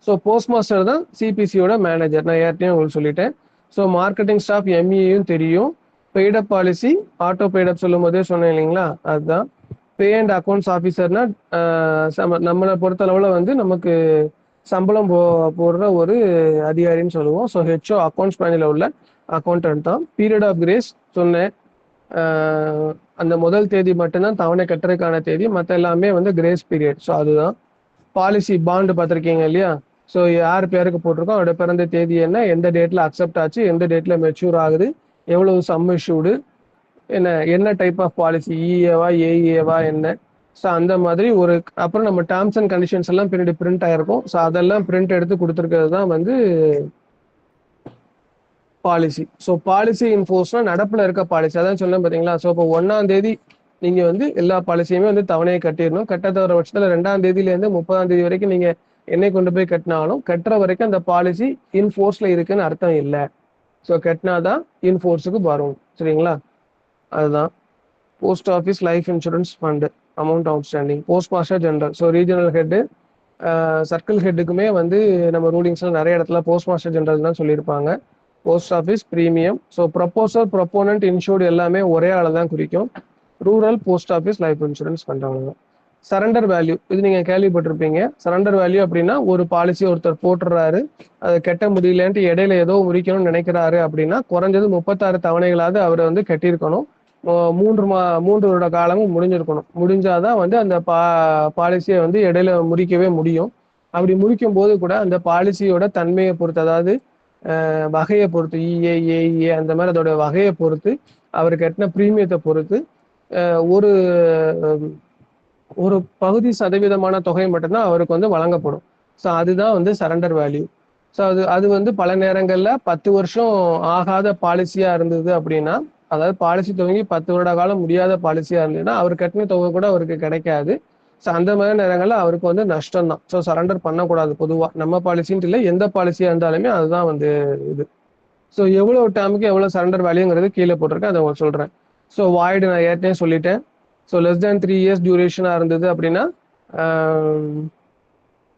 ஸோ போஸ்ட் மாஸ்டர் தான் சிபிசியோட மேனேஜர், நான் ஏற்கனவே உங்களுக்கு சொல்லிட்டேன். ஸோ மார்க்கெட்டிங் ஸ்டாஃப் எம்இயும் தெரியும். பெய்டப் பாலிசி ஆட்டோ பெய்டப் சொல்லும் போதே சொன்னேன் இல்லைங்களா, அதுதான். பே அண்ட் அக்கௌண்ட்ஸ் ஆஃபீஸர்னா நம்மளை பொறுத்தளவுல வந்து நமக்கு சம்பளம் போடுற ஒரு அதிகாரின்னு சொல்லுவோம். ஸோ ஹெச்ஓ அக்கௌண்ட்ஸ் பேனலில் உள்ள அக்கௌண்டன்ட் தான். பீரியட் ஆஃப் கிரேஸ் சொன்னேன், அந்த முதல் தேதி மட்டும்தான் தவணை கட்டுறதுக்கான தேதி, மற்ற எல்லாமே வந்து கிரேஸ் பீரியட். ஸோ அதுதான். பாலிசி பாண்டு பார்த்துருக்கீங்க இல்லையா? ஸோ யார் பேருக்கு போட்டிருக்கோம், அவரோட பிறந்த தேதி என்ன, எந்த டேட்ல அக்செப்ட் ஆச்சு, எந்த டேட்ல மெச்சூர் ஆகுது, எவ்வளவு சம் இஷ்யூடு, என்ன டைப் ஆஃப் பாலிசி, இஏவா ஏஇஏவா என்ன. ஸோ அந்த மாதிரி ஒரு அப்புறம் நம்ம டேர்ம்ஸ் அண்ட் கண்டிஷன்ஸ் எல்லாம் பின்னாடி பிரிண்ட் ஆயிருக்கும். ஸோ அதெல்லாம் பிரிண்ட் எடுத்து கொடுத்துருக்கிறது தான் வந்து பாலிசி. ஸோ பாலிசி இன்ஃபோர்ஸ்னா நடப்புல இருக்க பாலிசி, அதான் சொன்னேன் பார்த்தீங்களா. ஸோ இப்போ 1ஆம் தேதி நீங்க வந்து எல்லா பாலிசியுமே வந்து தவணையை கட்டிடணும். கட்ட தவற பட்சத்தில் 2ஆம் தேதியிலேருந்து 30ஆம் தேதி வரைக்கும் நீங்க என்னை கொண்டு போய் கட்டினாலும் கட்டுற வரைக்கும் அந்த பாலிசி இன்ஃபோர்ஸ்ல இருக்குன்னு அர்த்தம் இல்லை. ஸோ கட்டினாதான் இன்ஃபோர்ஸுக்கு வரும். சரிங்களா? அதுதான். Post office life insurance fund amount outstanding. Post master general, so regional head circle ஹெட்டுக்குமே வந்து நம்ம ரூலிங்ஸ்ல நிறைய இடத்துல போஸ்ட் மாஸ்டர் ஜெனரல் தான் சொல்லியிருப்பாங்க. Post office premium. So proposer proponent insured எல்லாமே ஒரே ஆளை தான் குறிக்கும். Rural post office life insurance பண்றவங்க. சரண்டர் வேல்யூ இது நீங்க கேள்விப்பட்டிருப்பீங்க. சரண்டர் வேல்யூ அப்படின்னா ஒரு பாலிசி ஒருத்தர் போட்டுறாரு, அதை கட்ட முடியலன்ட்டு இடையில ஏதோ முடிக்கணும்னு நினைக்கிறாரு அப்படின்னா குறைஞ்சது 36 தவணைகளாவது அவர் வந்து கட்டியிருக்கணும். 3 வருட காலமும் முடிஞ்சிருக்கணும். முடிஞ்சாதான் வந்து அந்த பாலிசியை வந்து இடையில முடிக்கவே முடியும். அப்படி முடிக்கும் போது கூட அந்த பாலிசியோட தன்மையை பொறுத்து, அதாவது வகையை பொறுத்து, இஏ ஏஇஏ அந்த மாதிரி அதோட வகையை பொறுத்து, அவர் கட்டின பிரீமியத்தை பொறுத்து ஒரு ஒரு பகுதி சதவீதமான தொகை மட்டும்தான் அவருக்கு வந்து வழங்கப்படும். ஸோ அதுதான் வந்து சரண்டர் வேல்யூ. ஸோ அது வந்து பல நேரங்கள்ல 10 வருஷம் ஆகாத பாலிசியா இருந்தது அப்படின்னா, அதாவது பாலிசி துவங்கி 10 வருட காலம் முடியாத பாலிசியா இருந்ததுன்னா அவர் கட்டின தொகை கூட அவருக்கு கிடைக்காது. ஸோ அந்த மாதிரி நேரங்கள்ல அவருக்கு வந்து நஷ்டம் தான். ஸோ சரண்டர் பண்ணக்கூடாது. பொதுவா நம்ம பாலிசின்ட்டு இல்லை, எந்த பாலிசியா இருந்தாலுமே அதுதான் வந்து இது. ஸோ எவ்வளவு டேமுக்கு எவ்வளவு சரண்டர் வேல்யூங்கிறது கீழே போட்டிருக்கேன், அதை உங்களுக்கு சொல்றேன். ஸோ வாய்டு நான் ஏற்கனவே சொல்லிட்டேன். ஸோ லெஸ் தேன் 3 இயர்ஸ் டியூரேஷனா இருந்தது அப்படின்னா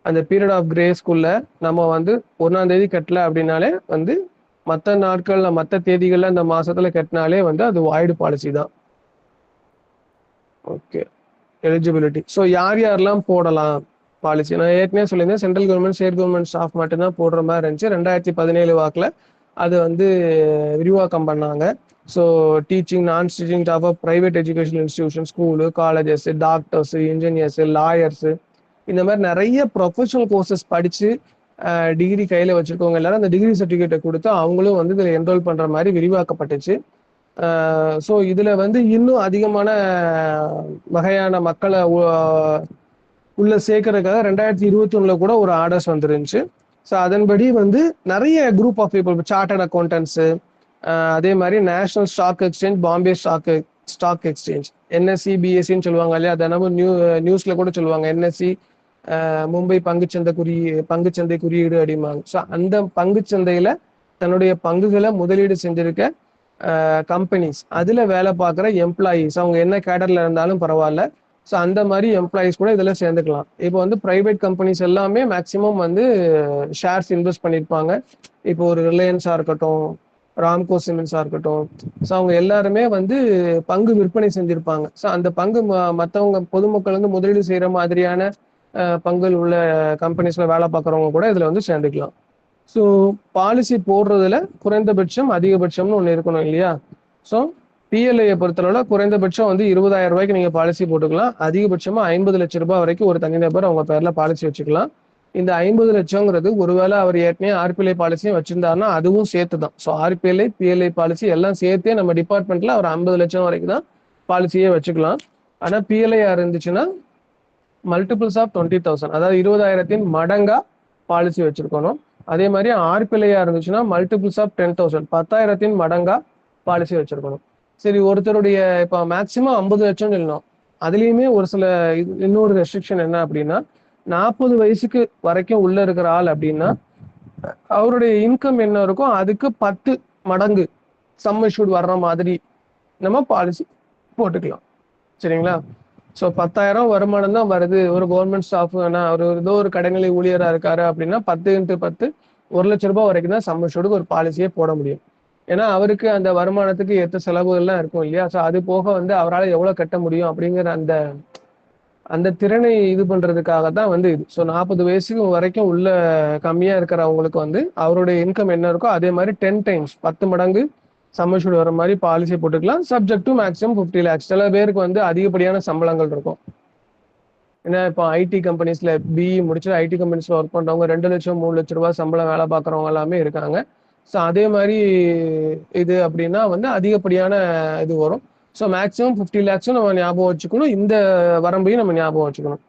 அந்த பீரியட் ஆஃப் கிரேஸ்க்குள்ள நம்ம வந்து 1ஆம் தேதி கட்டல அப்படின்னாலே வந்து மற்ற நாட்கள்ல மற்ற தேதிகள்ல இந்த மாசத்துல கட்டினாலே வந்து அது வாய்டு பாலிசி தான். ஓகே. எலிஜிபிலிட்டி. ஸோ யார் யாரெல்லாம் போடலாம் பாலிசி, நான் ஏற்கனவே சொல்லியிருந்தேன் central government state government staff மட்டும்தான் போடுற மாதிரி இருந்துச்சு. 2017 வாக்குல அது வந்து விரிவாக்கம் பண்ணாங்க. ஸோ டீச்சிங் நான் teaching staff, private education institution, school, colleges, doctors, engineers, lawyers, இந்த மாதிரி நிறைய ப்ரொஃபஷனல் கோர்சஸ் படிச்சு டிகிரி கையில வச்சிருக்கவங்க எல்லாரும் அந்த டிகிரி சர்டிஃபிகேட்டை கொடுத்து அவங்களும் வந்து இதில் என்ரோல் பண்ற மாதிரி விரிவாக்கப்பட்டுச்சு. ஸோ இதுல வந்து இன்னும் அதிகமான வகையான மக்களை உள்ள சேர்க்கறதுக்காக 2021 கூட ஒரு ஆர்டர்ஸ் வந்துருந்துச்சு. ஸோ அதன்படி வந்து நிறைய group of people, chartered accountants, அதே மாதிரி national stock exchange, Bombay stock exchange, NSC பிஎஸ்சின்னு சொல்லுவாங்க இல்லையா, தினமும் நியூஸ்ல கூட சொல்லுவாங்க என்எஸ்சி மும்பை பங்குச்சந்தை குறியீடு அப்படிம்பாங்க. ஸோ அந்த பங்குச்சந்தையில தன்னுடைய பங்குகளை முதலீடு செஞ்சிருக்க கம்பெனிஸ், அதுல வேலை பார்க்குற எம்ப்ளாயீஸ், அவங்க என்ன கேடர்ல இருந்தாலும் பரவாயில்ல, ஸோ அந்த மாதிரி எம்ப்ளாயிஸ் கூட இதில் சேர்ந்துக்கலாம். இப்போ வந்து ப்ரைவேட் கம்பெனிஸ் எல்லாமே மேக்ஸிமம் வந்து ஷேர்ஸ் இன்வெஸ்ட் பண்ணியிருப்பாங்க. இப்போ ஒரு ரிலையன்ஸாக இருக்கட்டும், ராம்கோ சிமெண்ட்ஸாக இருக்கட்டும், ஸோ அவங்க எல்லாருமே வந்து பங்கு விற்பனை செஞ்சிருப்பாங்க. ஸோ அந்த பங்கு மற்றவங்க பொதுமக்கள் வந்து முதலீடு செய்கிற மாதிரியான பங்குகள் உள்ள கம்பெனிஸில் வேலை பார்க்குறவங்க கூட இதில் வந்து சேர்ந்துக்கலாம். ஸோ பாலிசி போடுறதுல குறைந்தபட்சம் அதிகபட்சம்னு ஒன்று இருக்கணும் இல்லையா? ஸோ பிஎல்ஐயை பொறுத்தளவில் குறைந்தபட்சம் வந்து 20,000 ரூபாய்க்கு நீங்கள் பாலிசி போட்டுக்கலாம். அதிகபட்சமாக 50 லட்சம் ரூபாய் வரைக்கும் ஒரு தனிநபர் அவங்க பேரில் பாலிசி வச்சுக்கலாம். இந்த 50 லட்சங்கிறது ஒருவேளை அவர் ஏற்கனவே ஆர்பிஎல்ஐ பாலிசியும் வச்சிருந்தாருன்னா அதுவும் சேர்த்து தான். ஸோ ஆர்பிஎல்ஐ பிஎல்ஐ பாலிசி எல்லாம் சேர்த்தே நம்ம டிபார்ட்மெண்ட்ல அவர் 50 லட்சம் வரைக்கும் தான் பாலிசியே வச்சுக்கலாம். ஆனால் பிஎல்ஐயா இருந்துச்சுன்னா மல்டிபிள்ஸ் ஆஃப் 20,000, அதாவது 20,000 மடங்கா பாலிசி வச்சிருக்கணும். அதே மாதிரி ஆர்பிஎல்ஐயா இருந்துச்சுன்னா மல்டிபிள்ஸ் ஆஃப் 10,000, 10,000 மடங்கா பாலிசி வச்சிருக்கணும். சரி, ஒருத்தருடைய இப்போ மேக்சிமம் 50 லட்சம் சொல்லணும். அதுலயுமே ஒரு சில இன்னொரு ரெஸ்ட்ரிக்ஷன் என்ன அப்படின்னா, 40 வயசுக்கு வரைக்கும் உள்ள இருக்கிற ஆள் அப்படின்னா அவருடைய இன்கம் என்ன இருக்கோ அதுக்கு 10 மடங்கு சம் இஷ்யூட் வர்ற மாதிரி நம்ம பாலிசி போட்டுக்கலாம். சரிங்களா? ஸோ 10,000 வருமானம் தான் வருது, ஒரு கவர்மெண்ட் ஸ்டாஃப் அவர் ஏதோ ஒரு கடைநிலை ஊழியரா இருக்காரு அப்படின்னா 10 × 10 1,00,000 ரூபாய் வரைக்கும் தான் சம் இஷ்யூடுக்கு ஒரு பாலிசியே போட முடியும். ஏன்னா அவருக்கு அந்த வருமானத்துக்கு ஏற்ற செலவுகள்லாம் இருக்கும் இல்லையா? ஸோ அது போக வந்து அவரால் எவ்வளவு கட்ட முடியும் அப்படிங்கிற அந்த அந்த திறனை இது பண்றதுக்காக தான் வந்து இது. ஸோ 40 வயசுக்கு வரைக்கும் உள்ள கம்மியா இருக்கிறவங்களுக்கு வந்து அவருடைய இன்கம் என்ன இருக்கோ அதே மாதிரி 10 டைம்ஸ் 10 மடங்கு சம்மர்ஷூட் வர மாதிரி பாலிசி போட்டுக்கலாம். Subject to maximum 50 lakhs. சில பேருக்கு வந்து அதிகப்படியான சம்பளங்கள் இருக்கும். ஏன்னா இப்போ ஐடி கம்பெனிஸ்ல பிஇ முடிச்சு ஐடி கம்பெனிஸ்ல ஒர்க் பண்றவங்க 2 லட்சம் 3 லட்சம் ரூபாய் சம்பளம் வேலை பார்க்குறவங்க எல்லாமே இருக்காங்க. ஸோ அதே மாதிரி இது அப்படின்னா வந்து அதிகப்படியான இது வரும். ஸோ மேக்ஸிமம் 50 lakhs நம்ம ஞாபகம் வச்சுக்கணும். இந்த வரம்பையும் நம்ம ஞாபகம் வச்சுக்கணும்.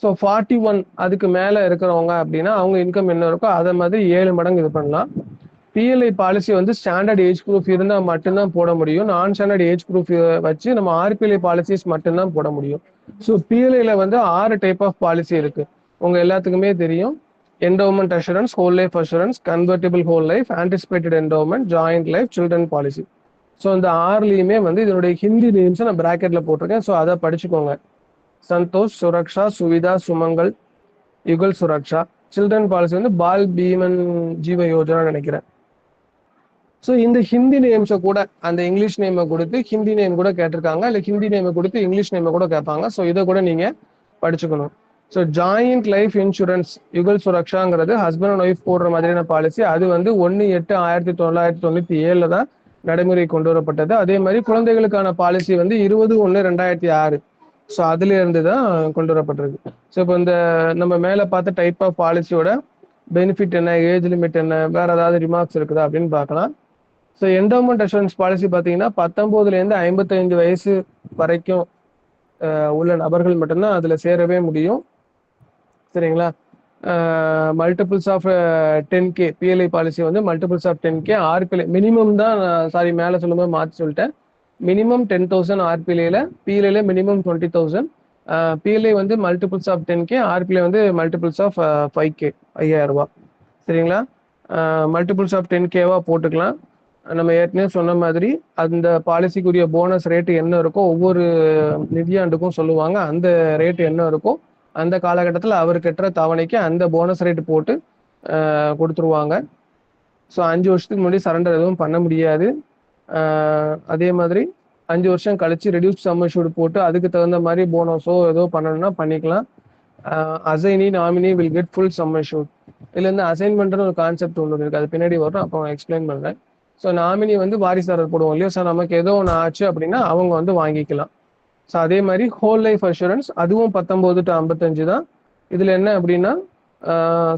ஸோ 41 அதுக்கு மேல இருக்கிறவங்க அப்படின்னா அவங்க இன்கம் என்ன இருக்கோ அதை மாதிரி 7 மடங்கு இது பண்ணலாம். பிஎல்ஐ பாலிசி வந்து ஸ்டாண்டர்ட் ஏஜ் ப்ரூஃப் இருந்தால் மட்டும்தான் போட முடியும். நான் ஸ்டாண்டர்ட் ஏஜ் ப்ரூஃப் வச்சு நம்ம ஆர்பிஎல்ஐ பாலிசிஸ் மட்டும்தான் போட முடியும். ஸோ பிஎல்ஐல வந்து 6 டைப் ஆஃப் பாலிசி இருக்கு. உங்க எல்லாத்துக்குமே தெரியும். Endowment assurance, whole life assurance, convertible whole life, anticipated endowment, joint life, children policy. So இந்த 6லயுமே வந்து இதனுடைய ஹிந்தி நேம்ஸ் நான் பிராக்கெட்ல போட்டிருக்கேன். ஸோ அதை படிச்சுக்கோங்க. சந்தோஷ், சுரக்ஷா, சுவிதா, சுமங்கல், யுகல் சுரக்ஷா. சில்ட்ரன் பாலிசி வந்து பால் பீமன் ஜீவ யோஜனா நினைக்கிறேன். ஸோ இந்த ஹிந்தி நேம்ஸை கூட அந்த இங்கிலீஷ் நேமை கொடுத்து ஹிந்தி நேம் கூட கேட்டிருக்காங்க, இல்லை ஹிந்தி நேமை கொடுத்து இங்கிலீஷ் நேமை கூட கேட்பாங்க. ஸோ இதை கூட நீங்க படிச்சுக்கணும். So joint life insurance Yugal சுரக்ஷாங்கிறது ஹஸ்பண்ட் அண்ட் ஒய்ஃப் போடுற மாதிரியான பாலிசி. அது வந்து 1/8/1997 தான் நடைமுறை கொண்டு வரப்பட்டது. அதே மாதிரி குழந்தைகளுக்கான பாலிசி வந்து 20/1/2006. ஸோ அதுல இருந்து தான் கொண்டு வரப்பட்டிருக்கு. ஸோ இப்போ இந்த நம்ம மேல பார்த்த டைப் ஆஃப் பாலிசியோட பெனிஃபிட் என்ன, ஏஜ் லிமிட் என்ன, வேற ஏதாவது ரிமார்க்ஸ் இருக்குதா அப்படின்னு பார்க்கலாம். ஸோ என்டோமெண்ட் அஷூரன்ஸ் பாலிசி பார்த்தீங்கன்னா 19 55 வயசு வரைக்கும் உள்ள நபர்கள் மட்டும்தான் அதுல சேரவே முடியும். சரிங்களா? Multiples of 10K PLI policy வந்து multiples of 10K. RPLI minimum தான், சாரி மேலே சொல்லும்போது மாற்றி சொல்லிட்டேன். மினிமம் 10,000 ஆர்பிஎல்ஐல, பிஎல்ஐல மினிமம் 20,000. பிஎல்ஐ வந்து மல்டிபிள்ஸ் ஆஃப் 10K, ஆர்பிஎல்ஐ வந்து மல்டிபிள்ஸ் ஆஃப் 5K 5,000 ரூபாய். சரிங்களா? மல்டிபிள்ஸ் ஆஃப் 10K-வா போட்டுக்கலாம். நம்ம ஏற்கனவே சொன்ன மாதிரி அந்த பாலிசிக்குரிய போனஸ் ரேட்டு என்ன இருக்கோ ஒவ்வொரு நிதியாண்டுக்கும் சொல்லுவாங்க. அந்த ரேட்டு என்ன இருக்கோ அந்த காலகட்டத்தில் அவர் கட்டுற தவணைக்கு அந்த போனஸ் ரேட் போட்டு கொடுத்துருவாங்க. ஸோ 5 வருஷத்துக்கு முன்னாடி சரண்டர் எதுவும் பண்ண முடியாது. அதே மாதிரி 5 வருஷம் கழிச்சு ரெடியூஸ் சம் அஷ்யூர்ட் போட்டு அதுக்கு தகுந்த மாதிரி போனஸோ ஏதோ பண்ணணும்னா பண்ணிக்கலாம். Assignee nominee will get full sum assured. இதுல இருந்து அசைன்மெண்ட்னு ஒரு கான்செப்ட் ஒன்று இருக்கு, அது பின்னாடி வரும், அப்போ எக்ஸ்பிளைன் பண்றேன். ஸோ நாமினி வந்து வாரிசாளர் போடுவோம் இல்லையா? ஸோ நமக்கு ஏதோ ஒன்று ஆச்சு அப்படின்னா அவங்க வந்து வாங்கிக்கலாம். ஸோ அதே மாதிரி ஹோல் லைஃப் அஷூரன்ஸ் அதுவும் 19 to 55 தான். இதுல என்ன அப்படின்னா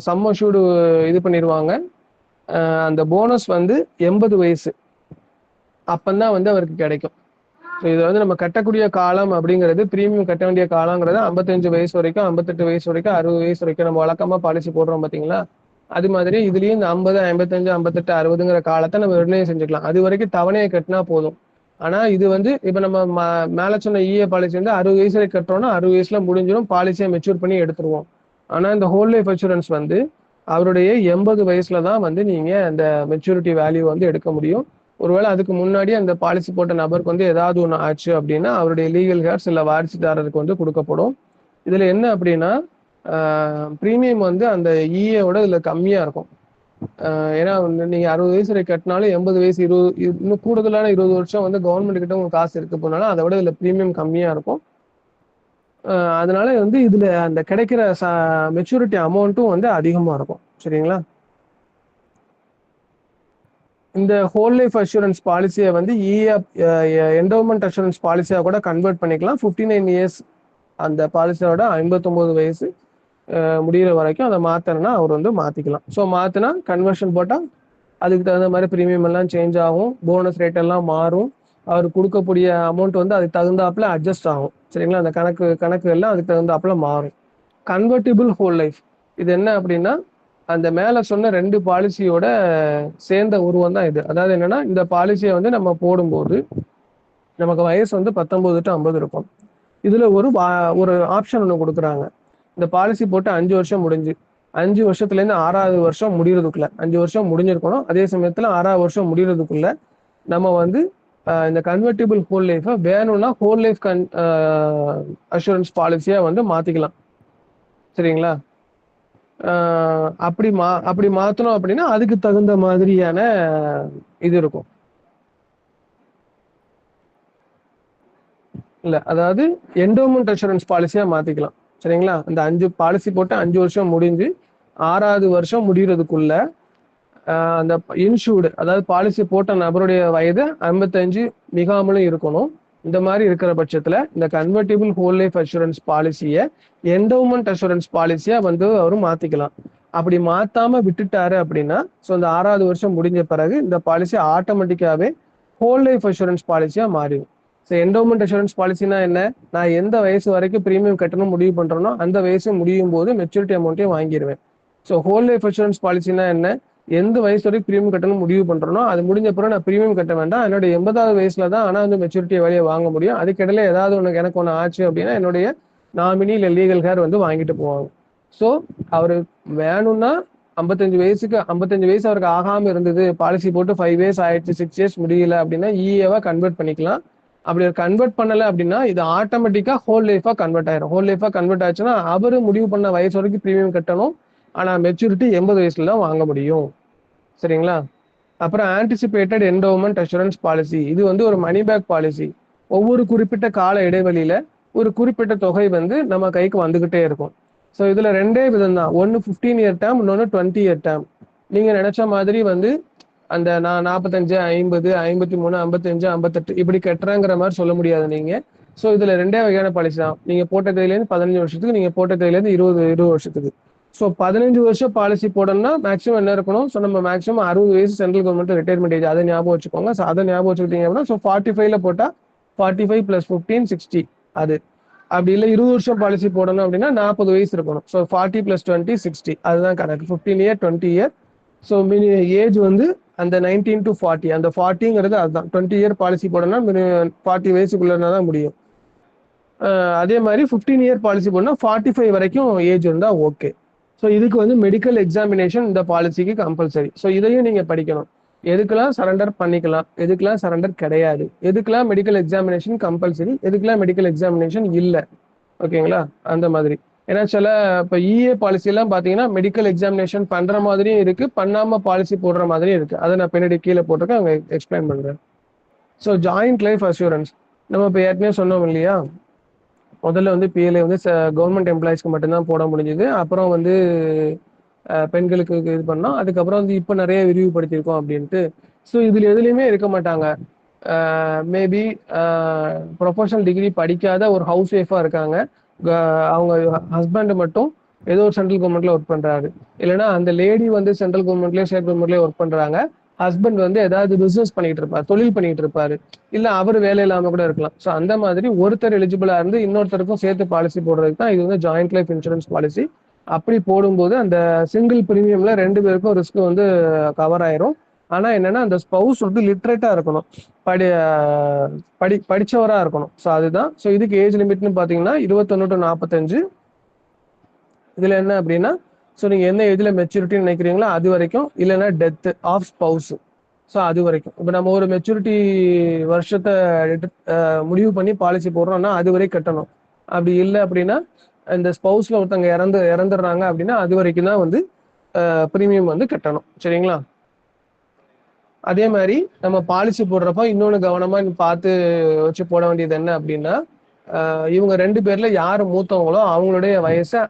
சம் அஷ்யூர்டு இது பண்ணிடுவாங்க. அந்த போனஸ் வந்து 80 வயசு அப்பந்தான் வந்து அவருக்கு கிடைக்கும். ஸோ இதை வந்து நம்ம கட்டக்கூடிய காலம் அப்படிங்கிறது, பிரீமியம் கட்ட வேண்டிய காலங்கிறது 55 வயசு வரைக்கும், 58 வயசு வரைக்கும், 60 வயசு வரைக்கும் நம்ம வழக்கமா பாலிசி போடுறோம் பார்த்தீங்களா? அது மாதிரி இதுலயும் இந்த 50, 55, 58, 60ங்கிற காலத்தை நம்ம நிர்ணயம் செஞ்சுக்கலாம். அது வரைக்கும் தவணையை கட்டினா போதும். ஆனா இது வந்து இப்ப நம்ம மேல சொன்ன இஏ பாலிசி வந்து 60 வயசுல கட்டுறோம்னா 60 வயசுல முடிஞ்சிடும், பாலிசியை மெச்சூர் பண்ணி எடுத்துருவோம். ஆனா இந்த ஹோல் லைஃப் அஷூரன்ஸ் வந்து அவருடைய 80 வயசுல தான் வந்து நீங்க அந்த மெச்சூரிட்டி வேல்யூ வந்து எடுக்க முடியும். ஒருவேளை அதுக்கு முன்னாடி அந்த பாலிசி போட்ட நபருக்கு வந்து ஏதாவது ஒன்று ஆச்சு அப்படின்னா அவருடைய லீகல் ஹேர்ஸ் இல்லை வாரிசுதாரருக்கு வந்து கொடுக்கப்படும். இதுல என்ன அப்படின்னா ப்ரீமியம் வந்து அந்த இஏவோட இதுல கம்மியா இருக்கும். ஏன்னா வந்து நீங்க 60 வயசு வரை கட்டினாலும் 80 வயசு 20 இன்னும் கூடுதலான 20 வருஷம் வந்து கவர்மெண்ட் கிட்ட உங்களுக்கு காசு இருக்கு போனாலும் அதை விட இதுல ப்ரீமியம் கம்மியா இருக்கும். அதனால வந்து இதுல அந்த கிடைக்கிற மெச்சூரிட்டி அமௌண்ட்டும் வந்து அதிகமா இருக்கும். சரிங்களா? இந்த ஹோல் லைஃப் அஷூரன்ஸ் பாலிசியை வந்து என்டோமெண்ட் அஷூரன்ஸ் பாலிசியா கூட கன்வெர்ட் பண்ணிக்கலாம். 59 இயர்ஸ் அந்த பாலிசியோட 59 வயசு முடிகிற வரைக்கும் அதை மாத்தணும்னா அவர் வந்து மாத்திக்கலாம். ஸோ மாத்தினா கன்வர்ஷன் போட்டா அதுக்கு தகுந்த மாதிரி ப்ரீமியம் எல்லாம் சேஞ்ச் ஆகும், போனஸ் ரேட் எல்லாம் மாறும், அவர் கொடுக்கக்கூடிய அமௌண்ட் வந்து அதுக்கு தகுந்தாப்புல அட்ஜஸ்ட் ஆகும். சரிங்களா? அந்த கணக்கு எல்லாம் அதுக்கு தகுந்தாப்புல மாறும். கன்வெர்டிபிள் ஹோல் லைஃப் இது என்ன அப்படின்னா அந்த மேல சொன்ன 2 பாலிசியோட சேர்ந்த உருவம் தான் இது. அதாவது என்னன்னா இந்த பாலிசியை வந்து நம்ம போடும்போது நமக்கு வயசு வந்து 19 to 50 இருக்கும். இதுல ஒரு ஆப்ஷன் ஒன்று கொடுக்குறாங்க. இந்த பாலிசி போட்டு 5 வருஷம் முடிஞ்சு 5 வருஷத்துல இருந்து 6வது வருஷம் முடியறதுக்குள்ள 5 வருஷம் முடிஞ்சிருக்கணும். அதே சமயத்துல 6வது வருஷம் முடியறதுக்குள்ள நம்ம வந்து இந்த கன்வெர்டிபிள் ஹோல் லைஃபை வேணும்னா ஹோல் லைஃப் அஷூரன்ஸ் பாலிசியா வந்து மாத்திக்கலாம். சரிங்களா? அப்படி மாத்தணும் அப்படின்னா அதுக்கு தகுந்த மாதிரியான இது இருக்கும். இல்ல அதாவது என்டோமெண்ட் அஷூரன்ஸ் பாலிசியா மாத்திக்கலாம். சரிங்களா? அந்த 5 பாலிசி போட்டு 5 வருஷம் முடிஞ்சு 6வது வருஷம் முடியறதுக்குள்ள அந்த இன்சூர்டு அதாவது பாலிசி போட்ட நபருடைய வயது 55 மிகாமலும் இருக்கணும். இந்த மாதிரி இருக்கிற பட்சத்துல இந்த கன்வெர்டிபிள் ஹோல் லைஃப் அஷூரன்ஸ் பாலிசியை என்டோமெண்ட் அஷூரன்ஸ் பாலிசியா வந்து அவரும் மாத்திக்கலாம். அப்படி மாத்தாம விட்டுட்டாரு அப்படின்னா ஸோ இந்த 6வது வருஷம் முடிஞ்ச பிறகு இந்த பாலிசி ஆட்டோமேட்டிக்காவே ஹோல் லைஃப் அஷூரன்ஸ் பாலிசியா மாறிடும். ஸோ என்டோமெண்ட் அஷூரன்ஸ் பாலிசினா என்ன? நான் எந்த வயசு வரைக்கும் ப்ரீமியம் கட்டணும் முடிவு பண்றேனோ அந்த வயசு முடியும் போது மெச்சூரிட்டி அமௌண்ட்டையும் வாங்கிடுவேன். ஸோ ஹோல் லைஃப் அஷூரன்ஸ் பாலிசினா என்ன? எந்த வயசு வரைக்கும் ப்ரீமியம் கட்டணும் முடிவு பண்றனோ அது முடிஞ்ச பிறகு நான் ப்ரீமியம் கட்ட வேண்டாம், என்னோட 80வது வயசுல தான் ஆனா வந்து மெச்சூரிட்டியை வெளியே வாங்க முடியும். அதுக்கிடையில ஏதாவது எனக்கு ஒன்று ஆச்சு அப்படின்னா என்னுடைய நாமினி இல்லை லீகல் ஹேர் வந்து வாங்கிட்டு போவாங்க. ஸோ அவரு வேணும்னா 55 வயசு அவருக்கு ஆகாம இருந்தது, பாலிசி போட்டு 5 இயர்ஸ் ஆயிடுச்சு, 6 இயர்ஸ் முடியல அப்படின்னா இஏவா கன்வெர்ட் பண்ணிக்கலாம். அப்படி கன்வெர்ட் பண்ணல அப்படின்னா இது ஆட்டோமேட்டிக்கா ஹோல் லைஃபா கன்வெர்ட் ஆயிரும். ஹோல் லைஃபா கன்வெர்ட் ஆச்சுன்னா அவரு முடிவு பண்ண வயசு வரைக்கும் ப்ரீமியம் கட்டணும், ஆனா மெச்சூரிட்டி 80 வயசுல தான் வாங்க முடியும். சரிங்களா? அப்புறம் ஆன்டிசிபேட்டட் என்டோமெண்ட் அஷூரன்ஸ் பாலிசி இது வந்து ஒரு மணி பேக் பாலிசி. ஒவ்வொரு குறிப்பிட்ட கால இடைவெளியில ஒரு குறிப்பிட்ட தொகை வந்து நம்ம கைக்கு வந்துகிட்டே இருக்கும். ஸோ இதுல 2 விதம் தான், ஒன்னு 15 இயர் டேர்ம், இன்னொன்னு 20 இயர் டேர்ம். நீங்க நினைச்ச மாதிரி வந்து அந்த நான் 45 50 53 55 58 இப்படி கட்டுறேங்கிற மாதிரி சொல்ல முடியாது நீங்க. ஸோ இதுல 2 வகையான பாலிசி தான். நீங்க போட்ட தேதியிலேருந்து 15 வருஷத்துக்கு, நீங்க போட்ட தேதியிலேருந்து 20 வருஷத்துக்கு. ஸோ 15 வருஷம் பாலிசி போடணும்னா மேக்ஸிமம் என்ன இருக்கணும்? ஸோ நம்ம மேக்ஸிமம் 60 வயசு சென்ட்ரல் கவர்மெண்ட் ரிட்டையர்மெண்ட் ஏஜ் அதை ஞாபகம் வச்சுக்கோங்க. ஸோ அதை ஞாபகம் வச்சுக்கிட்டீங்க அப்படின்னா ஸோ 45ல போட்டா 45 + 15 60 அது. அப்படி இல்லை 20 வருஷம் பாலிசி போடணும் அப்படின்னா 40 வயசு இருக்கணும். ஸோ 40 + 20 60 அதுதான் கணக்கு. 15 இயர் 20 இயர். ஸோ ஏஜ் வந்து அந்த 19 to 40 அந்த 40ங்கிறது அதுதான். 20 இயர் பாலிசி போடணும்னா 40 வயசுக்குள்ளனா தான் முடியும். அதே மாதிரி 15 இயர் பாலிசி போடணும்னா 45 வரைக்கும் ஏஜ் இருந்தா ஓகே. ஸோ இதுக்கு வந்து மெடிக்கல் எக்ஸாமினேஷன் இந்த பாலிசிக்கு கம்பல்சரி. ஸோ இதையும் நீங்க படிக்கணும். எதுக்கெல்லாம் சரண்டர் பண்ணிக்கலாம், எதுக்கெல்லாம் சரண்டர் கிடையாது, எதுக்கெல்லாம் மெடிக்கல் எக்ஸாமினேஷன் கம்பல்சரி, எதுக்கெல்லாம் மெடிக்கல் எக்ஸாமினேஷன் இல்லை. ஓகேங்களா? அந்த மாதிரி. ஏன்னா சில இப்போ இஏ பாலிசி எல்லாம் பாத்தீங்கன்னா மெடிக்கல் எக்ஸாமினேஷன் பண்ற மாதிரியும் இருக்கு, பண்ணாம பாலிசி போடுற மாதிரியும் இருக்கு. அதை நான் பின்னாடி கீழே போட்டிருக்கேன், அவங்க எக்ஸ்பிளைன் பண்றேன். ஸோ ஜாயிண்ட் லைஃப் அஷூரன்ஸ் நம்ம இப்போ ஏற்கனவே சொன்னோம் இல்லையா, முதல்ல வந்து பிஎல்ஐ வந்து கவர்மெண்ட் எம்ப்ளாயிஸ்க்கு மட்டும்தான் போட முடிஞ்சது. அப்புறம் வந்து பெண்களுக்கு இது பண்ணோம். அதுக்கப்புறம் வந்து இப்போ நிறைய விரிவுபடுத்தியிருக்கோம் அப்படின்ட்டு. ஸோ இதுல எதுலையுமே இருக்க மாட்டாங்க. மேபி ப்ரொஃபஷனல் டிகிரி படிக்காத ஒரு ஹவுஸ் ஒய்ஃபா இருக்காங்க, அவங்க ஹஸ்பண்ட் மட்டும் ஏதோ ஒரு சென்ட்ரல் கவர்மெண்ட்ல ஒர்க் பண்றாரு, இல்லைன்னா அந்த லேடி வந்து சென்ட்ரல் கவர்மெண்ட்லயோ ஸ்டேட் கவர்மெண்ட்லயோ ஒர்க் பண்றாங்க, ஹஸ்பண்ட் வந்து ஏதாவது பிசினஸ் பண்ணிட்டு இருப்பாரு, தொழில் பண்ணிட்டு இருப்பாரு, இல்ல அவர் வேலை இல்லாம கூட இருக்கலாம். ஸோ அந்த மாதிரி ஒருத்தர் எலிஜிபிளா இருந்து இன்னொருத்தருக்கும் சேர்த்து பாலிசி போடுறதுக்கு தான் இது வந்து ஜாயிண்ட் லைஃப் இன்சூரன்ஸ் பாலிசி. அப்படி போடும்போது அந்த சிங்கிள் பிரீமியம்ல 2 பேருக்கும் ரிஸ்க் வந்து கவர் ஆயிரும். ஆனா என்னன்னா அந்த ஸ்பவுஸ் வந்து லிட்ரேட்டா இருக்கணும், படிச்சவரா இருக்கணும். ஸோ அதுதான். ஸோ இதுக்கு ஏஜ் லிமிட்னு பாத்தீங்கன்னா 21 to 45. இதுல என்ன அப்படின்னா ஸோ நீங்க என்ன ஏஜ்ல மெச்சூரிட்டின்னு நினைக்கிறீங்களோ அது வரைக்கும், இல்லைன்னா டெத் ஆஃப் ஸ்பவுஸ் ஸோ அது வரைக்கும் இப்போ நம்ம ஒரு மெச்சூரிட்டி வருஷத்தை முடிவு பண்ணி பாலிசி போடுறோம்னா அது வரை கட்டணும். அப்படி இல்லை அப்படின்னா இந்த ஸ்பௌஸ்ல ஒருத்தவங்க இறந்துடுறாங்க அப்படின்னா அது வரைக்கும் தான் வந்து ப்ரீமியம் வந்து கட்டணும். சரிங்களா? அதே மாதிரி நம்ம பாலிசி போடுறப்ப இன்னொன்று கவனமா பார்த்து வச்சு போட வேண்டியது என்ன அப்படின்னா, இவங்க 2 பேர்ல யாரு மூத்தவங்களோ அவங்களுடைய வயசை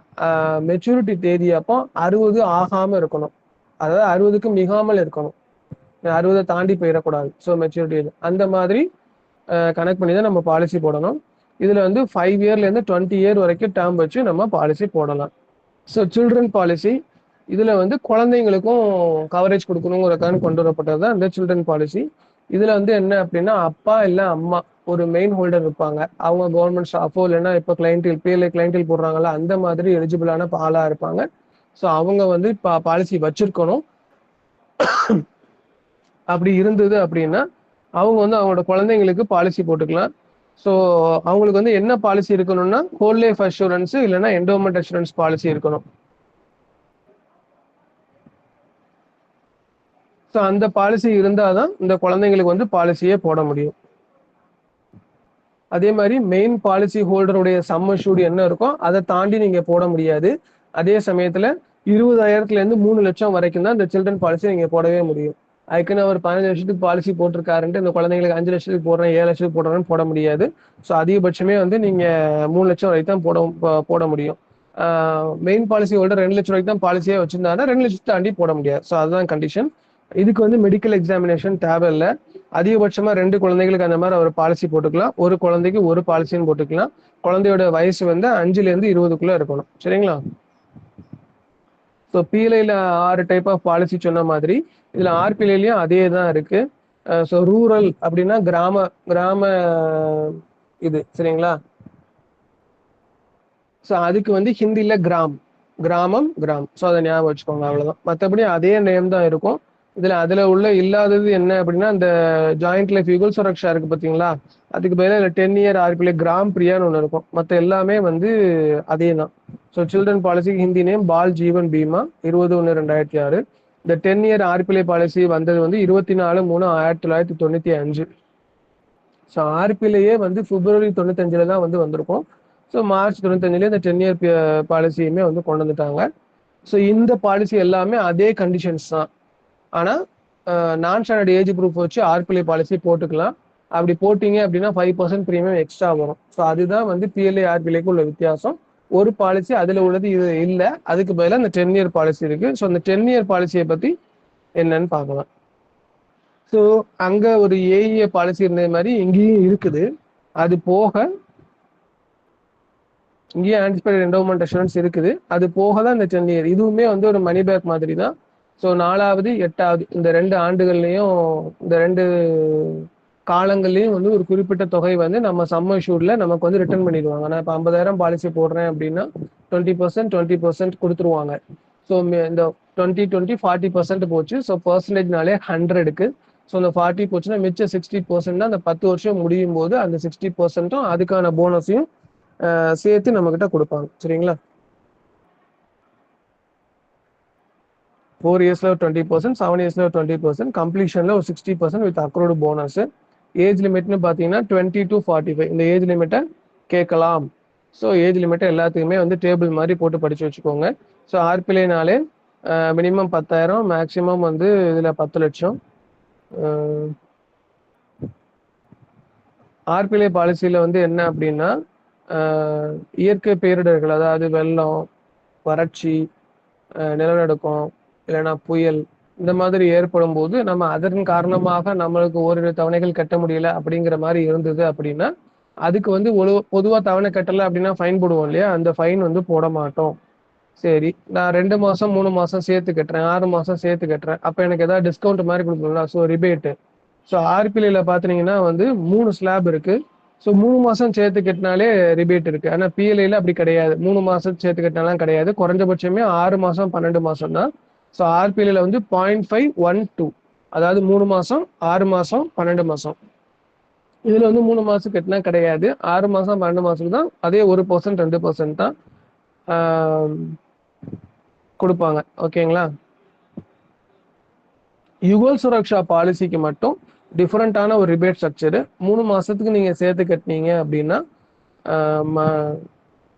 மெச்சூரிட்டி தேதி அப்போ 60 ஆகாம இருக்கணும். அதாவது 60க்கு மிகாமல் இருக்கணும். 60 தாண்டி போயிடக்கூடாது. ஸோ மெச்சூரிட்டி அந்த மாதிரி கனெக்ட் பண்ணி தான் நம்ம பாலிசி போடணும். இதுல வந்து 5 இயர்ல இருந்து 20 இயர் வரைக்கும் டேர்ம் வச்சு நம்ம பாலிசி போடலாம். ஸோ சில்ட்ரன் பாலிசி இதுல வந்து குழந்தைங்களுக்கும் கவரேஜ் கொடுக்கணுங்கிறதுக்கான கொண்டு வரப்பட்டது தான் இந்த சில்ட்ரன் பாலிசி. இதுல வந்து என்ன அப்படின்னா அப்பா இல்ல அம்மா ஒரு மெயின் ஹோல்டர் இருப்பாங்க. அவங்க கவர்மெண்ட் ஸ்டாஃபோ இல்லைன்னா இப்போ கிளைண்டில் பிஎல்ஐ கிளைண்டில் போடுறாங்கல்ல அந்த மாதிரி எலிஜிபிளான ஆளா இருப்பாங்க. ஸோ அவங்க வந்து பாலிசி வச்சிருக்கணும். அப்படி இருந்தது அப்படின்னா அவங்க வந்து அவங்களோட குழந்தைங்களுக்கு பாலிசி போட்டுக்கலாம். ஸோ அவங்களுக்கு வந்து என்ன பாலிசி இருக்கணும்னா ஹோல் லைஃப் அஷூரன்ஸ் இல்லைன்னா என்டோமெண்ட் அஷூரன்ஸ் பாலிசி இருக்கணும். ஸோ அந்த பாலிசி இருந்தாதான் இந்த குழந்தைங்களுக்கு வந்து பாலிசியே போட முடியும். அதே மாதிரி மெயின் பாலிசி ஹோல்டருடைய சம் அஷ்யூர்ட் என்ன இருக்கோ அதை தாண்டி நீங்க போட முடியாது. அதே சமயத்துல 20,000 இருந்து 3 லட்சம் வரைக்கும் தான் இந்த சில்ட்ரன் பாலிசி நீங்க போடவே முடியும். அதுக்குன்னு அவர் 15 வருஷத்துக்கு பாலிசி போட்டிருக்காருன்ட்டு இந்த குழந்தைங்களுக்கு 5 லட்சத்துக்கு போடுறேன் 7 லட்சத்துக்கு போடுறேன்னு போட முடியாது. ஸோ அதிகபட்சமே வந்து நீங்க 3 லட்சம் வரைக்கும் தான் போட முடியும். மெயின் பாலிசி ஹோல்டர் 2 லட்சம் வரைக்கும் தான் பாலிசியே வச்சிருந்தாங்கன்னா 2 லட்சத்தை தாண்டி போட முடியாது. ஸோ அதுதான் கண்டிஷன். இதுக்கு வந்து மெடிக்கல் எக்ஸாமினேஷன் தேவையில்லை. அதிகபட்சமா 2 குழந்தைகளுக்கு அந்த மாதிரி அவர் பாலிசி போட்டுக்கலாம். ஒரு குழந்தைக்கு ஒரு பாலிசின்னு போட்டுக்கலாம். குழந்தையோட வயசு வந்து 5ல இருந்து 20க்குள்ள இருக்கணும். சரிங்களா? ஸோ பிஎல்ஐல 6 டைப் ஆஃப் பாலிசி சொன்ன மாதிரி இதுல ஆர்பிஎல்ஐலயும் அதே தான் இருக்கு. ஸோ ரூரல் அப்படின்னா கிராம இது சரிங்களா? ஸோ அதுக்கு வந்து ஹிந்தில கிராமம். ஸோ அதை ஞாபகம் வச்சுக்கோங்க, அவ்வளவுதான். மற்றபடி அதே நேம் தான் இருக்கும். அதுல உள்ள இல்லாதது என்ன அப்படின்னா இந்த ஜாயிண்ட் லைஃப் யுகல் சுரக்ஷா இருக்கு பாத்தீங்களா, அதுக்கு பதிலாக 10 இயர் ஆர்பிஎல்ஐ கிராம் பிரியான்னு ஒன்று இருக்கும். மற்ற எல்லாமே வந்து அதே தான். So children policy Hindi name Bal Jeevan Bima 20/1/2006. இந்த 10 இயர் ஆர்பிஎல்ஐ பாலிசி வந்தது வந்து 24/3/1995. ஸோ ஆர்பிஎல்ஐயே வந்து பிப்ரவரி 95 தான் வந்து வந்திருக்கும். ஸோ மார்ச் 95 இந்த 10 இயர் பாலிசியுமே வந்து கொண்டு வந்துட்டாங்க. ஸோ இந்த பாலிசி எல்லாமே அதே கண்டிஷன்ஸ் தான். ஆனா நான் ஸ்டாண்டர்ட் ஏஜ் ப்ரூஃப் வச்சு ஆர்பிஎல்ஐ பாலிசி போட்டுக்கலாம். அப்படி போட்டீங்க அப்படின்னா 5% ப்ரீமியம் எக்ஸ்ட்ரா வரும். ஸோ அதுதான் வந்து பிஎல்ஐ ஆர்பிஎல்ஐக்கு உள்ள வித்தியாசம். ஒரு பாலிசி அதுல உள்ளது இது இல்லை, அதுக்கு பதிலாக இந்த 10 இயர் பாலிசி இருக்கு. ஸோ அந்த 10 இயர் பாலிசியை பத்தி என்னன்னு பார்க்கலாம். ஸோ அங்க ஒரு ஏஇஏ பாலிசி இருந்த மாதிரி இங்கேயும் இருக்குது. அது போக இங்கேயும் ஆன்டிசிபேட்டட் என்டோமெண்ட் அஷூரன்ஸ் இருக்குது. அது போக தான் இந்த 10 இயர் இதுவுமே வந்து ஒரு மணி பேக் மாதிரி தான். ஸோ 4வது 8வது இந்த 2 ஆண்டுகள்லையும் இந்த 2 காலங்கள்லையும் வந்து ஒரு குறிப்பிட்ட தொகை வந்து நம்ம சம் அஷ்யூர்ட்ல நமக்கு வந்து ரிட்டர்ன் பண்ணிடுவாங்க. நான் இப்போ 50,000 பாலிசி போடுறேன் அப்படின்னா 20% கொடுத்துருவாங்க. ஸோ இந்த 20 போச்சு. ஸோ பர்சன்டேஜ்னாலே 100க்கு. ஸோ இந்த 40 போச்சுன்னா மிச்சம் 60% தான் அந்த 10 வருஷம் முடியும் போது அந்த 60%ம் அதுக்கான போனஸையும் சேர்த்து நம்ம கிட்ட கொடுப்பாங்க. சரிங்களா? 4 இயர்ஸ்ல 20%, 7 இயர்ஸ்ல 20%, கம்ப்ளீஷன்ல ஒரு 60% வித் அக்ரூடு போனஸ். ஏஜ் லிமிட்னு பார்த்தீங்கன்னா 20 to 45 இந்த ஏஜ் லிமிட்டை கேட்கலாம். ஸோ ஏஜ் லிமிட்டை எல்லாத்துக்குமே வந்து டேபிள் மாதிரி போட்டு படிச்சு வச்சுக்கோங்க. ஸோ ஆர்பிஎல்ஐனாலே மினிமம் 10,000, மேக்சிமம் வந்து இதுல 10 லட்சம். ஆர்பிஎல்ஐ பாலிசியில வந்து என்ன அப்படின்னா இயற்கை பேரிடர்கள், அதாவது வெள்ளம், வறட்சி, நிலநடுக்கம் இல்லைன்னா புயல் இந்த மாதிரி ஏற்படும் போது நம்ம அதன் காரணமாக நம்மளுக்கு ஓரிரு தவணைகள் கட்ட முடியல அப்படிங்கிற மாதிரி இருந்தது அப்படின்னா அதுக்கு வந்து பொதுவா தவணை கட்டலை அப்படின்னா ஃபைன் போடுவோம் இல்லையா, அந்த ஃபைன் வந்து போட மாட்டோம். சரி, நான் 2 மாசம் 3 மாசம் சேர்த்து கட்டுறேன், 6 மாசம் சேர்த்து கட்டுறேன், அப்ப எனக்கு ஏதாவது டிஸ்கவுண்ட் மாதிரி கொடுக்கணும்ல, ஸோ ரிபேட்டு. ஸோ ஆர்பிஎல்ஐல பாத்தீங்கன்னா வந்து 3 ஸ்லாப் இருக்கு. ஸோ 3 மாசம் சேர்த்து கட்டினாலே ரிபேட் இருக்கு. ஆனா பிஎல்ஐல அப்படி கிடையாது. 3 மாசம் சேர்த்து கட்டினாலாம் கிடையாது. குறைஞ்சபட்சமே 6 மாசம் 12 மாசம் தான். ஸோ ஆர்பிஎல்ஐல வந்து 0.512, அதாவது 3 மாசம் 6 மாசம் 12 மாசம். இதுல வந்து 3 மாசம் கட்டினா கிடையாது. 6 மாசம் 12 மாசம் தான். அதே 1% 2% தான் கொடுப்பாங்க. ஓகேங்களா? யுகல் சுரக்ஷா பாலிசிக்கு மட்டும் டிஃபரெண்டான ஒரு ரிபேட் ஸ்ட்ரக்சரு. 3 மாசத்துக்கு நீங்க சேர்த்து கட்டினீங்க அப்படின்னா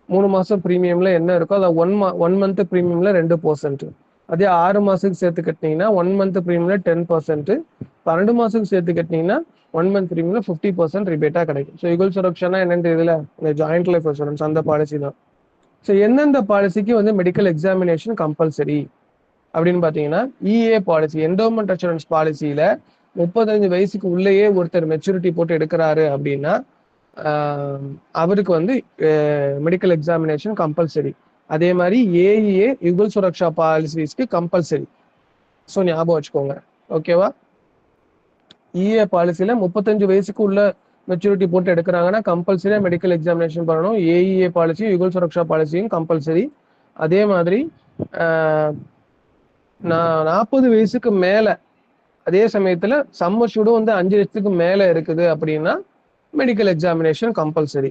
3 மாசம் ப்ரீமியம்ல என்ன இருக்கோ அதை 1 மந்த் ப்ரீமியம்ல 2%. அதே 6 மாசத்துக்கு சேர்த்து கட்டினீங்கன்னா 1 மந்த் ப்ரீமியம்ல 10%. 12 மாசத்துக்கு சேர்த்து கட்டினீங்கன்னா 1 மந்த் ப்ரீமியம்ல 50% ரிபேட்டா கிடைக்கும். ஸோ யுகல் சுரக்ஷானா என்னன்னு இதுல இந்த ஜாயிண்ட் லைஃப் இன்சூரன்ஸ் அந்த பாலிசி தான். ஸோ எந்தெந்த பாலிசிக்கு வந்து மெடிக்கல் எக்ஸாமினேஷன் கம்பல்சரி அப்படின்னு பாத்தீங்கன்னா, இஏ பாலிசி என்டோமெண்ட் அஷூரன்ஸ் பாலிசியில 35 வயசுக்கு உள்ளேயே ஒருத்தர் மெச்சூரிட்டி போட்டு எடுக்கிறாரு அப்படின்னா அவருக்கு வந்து மெடிக்கல் எக்ஸாமினேஷன் கம்பல்சரி. அதே மாதிரி ஏஇஏ யுகல் சுரக்ஷா பாலிசிஸ்க்கு கம்பல்சரி. ஸோ ஞாபகம் வச்சுக்கோங்க. ஓகேவா? இஏ பாலிசியில 35 வயசுக்கு உள்ள மெச்சூரிட்டி போட்டு எடுக்கிறாங்கன்னா கம்பல்சரியா மெடிக்கல் எக்ஸாமினேஷன் பண்ணணும். ஏஇஏ பாலிசி யுகல் சுரக்ஷா பாலிசியும் கம்பல்சரி. அதே மாதிரி 40 வயசுக்கு மேல அதே சமயத்துல சம்மர்ஷூடும் வந்து 5 லட்சத்துக்கு மேல இருக்குது அப்படின்னா மெடிக்கல் எக்ஸாமினேஷன் கம்பல்சரி.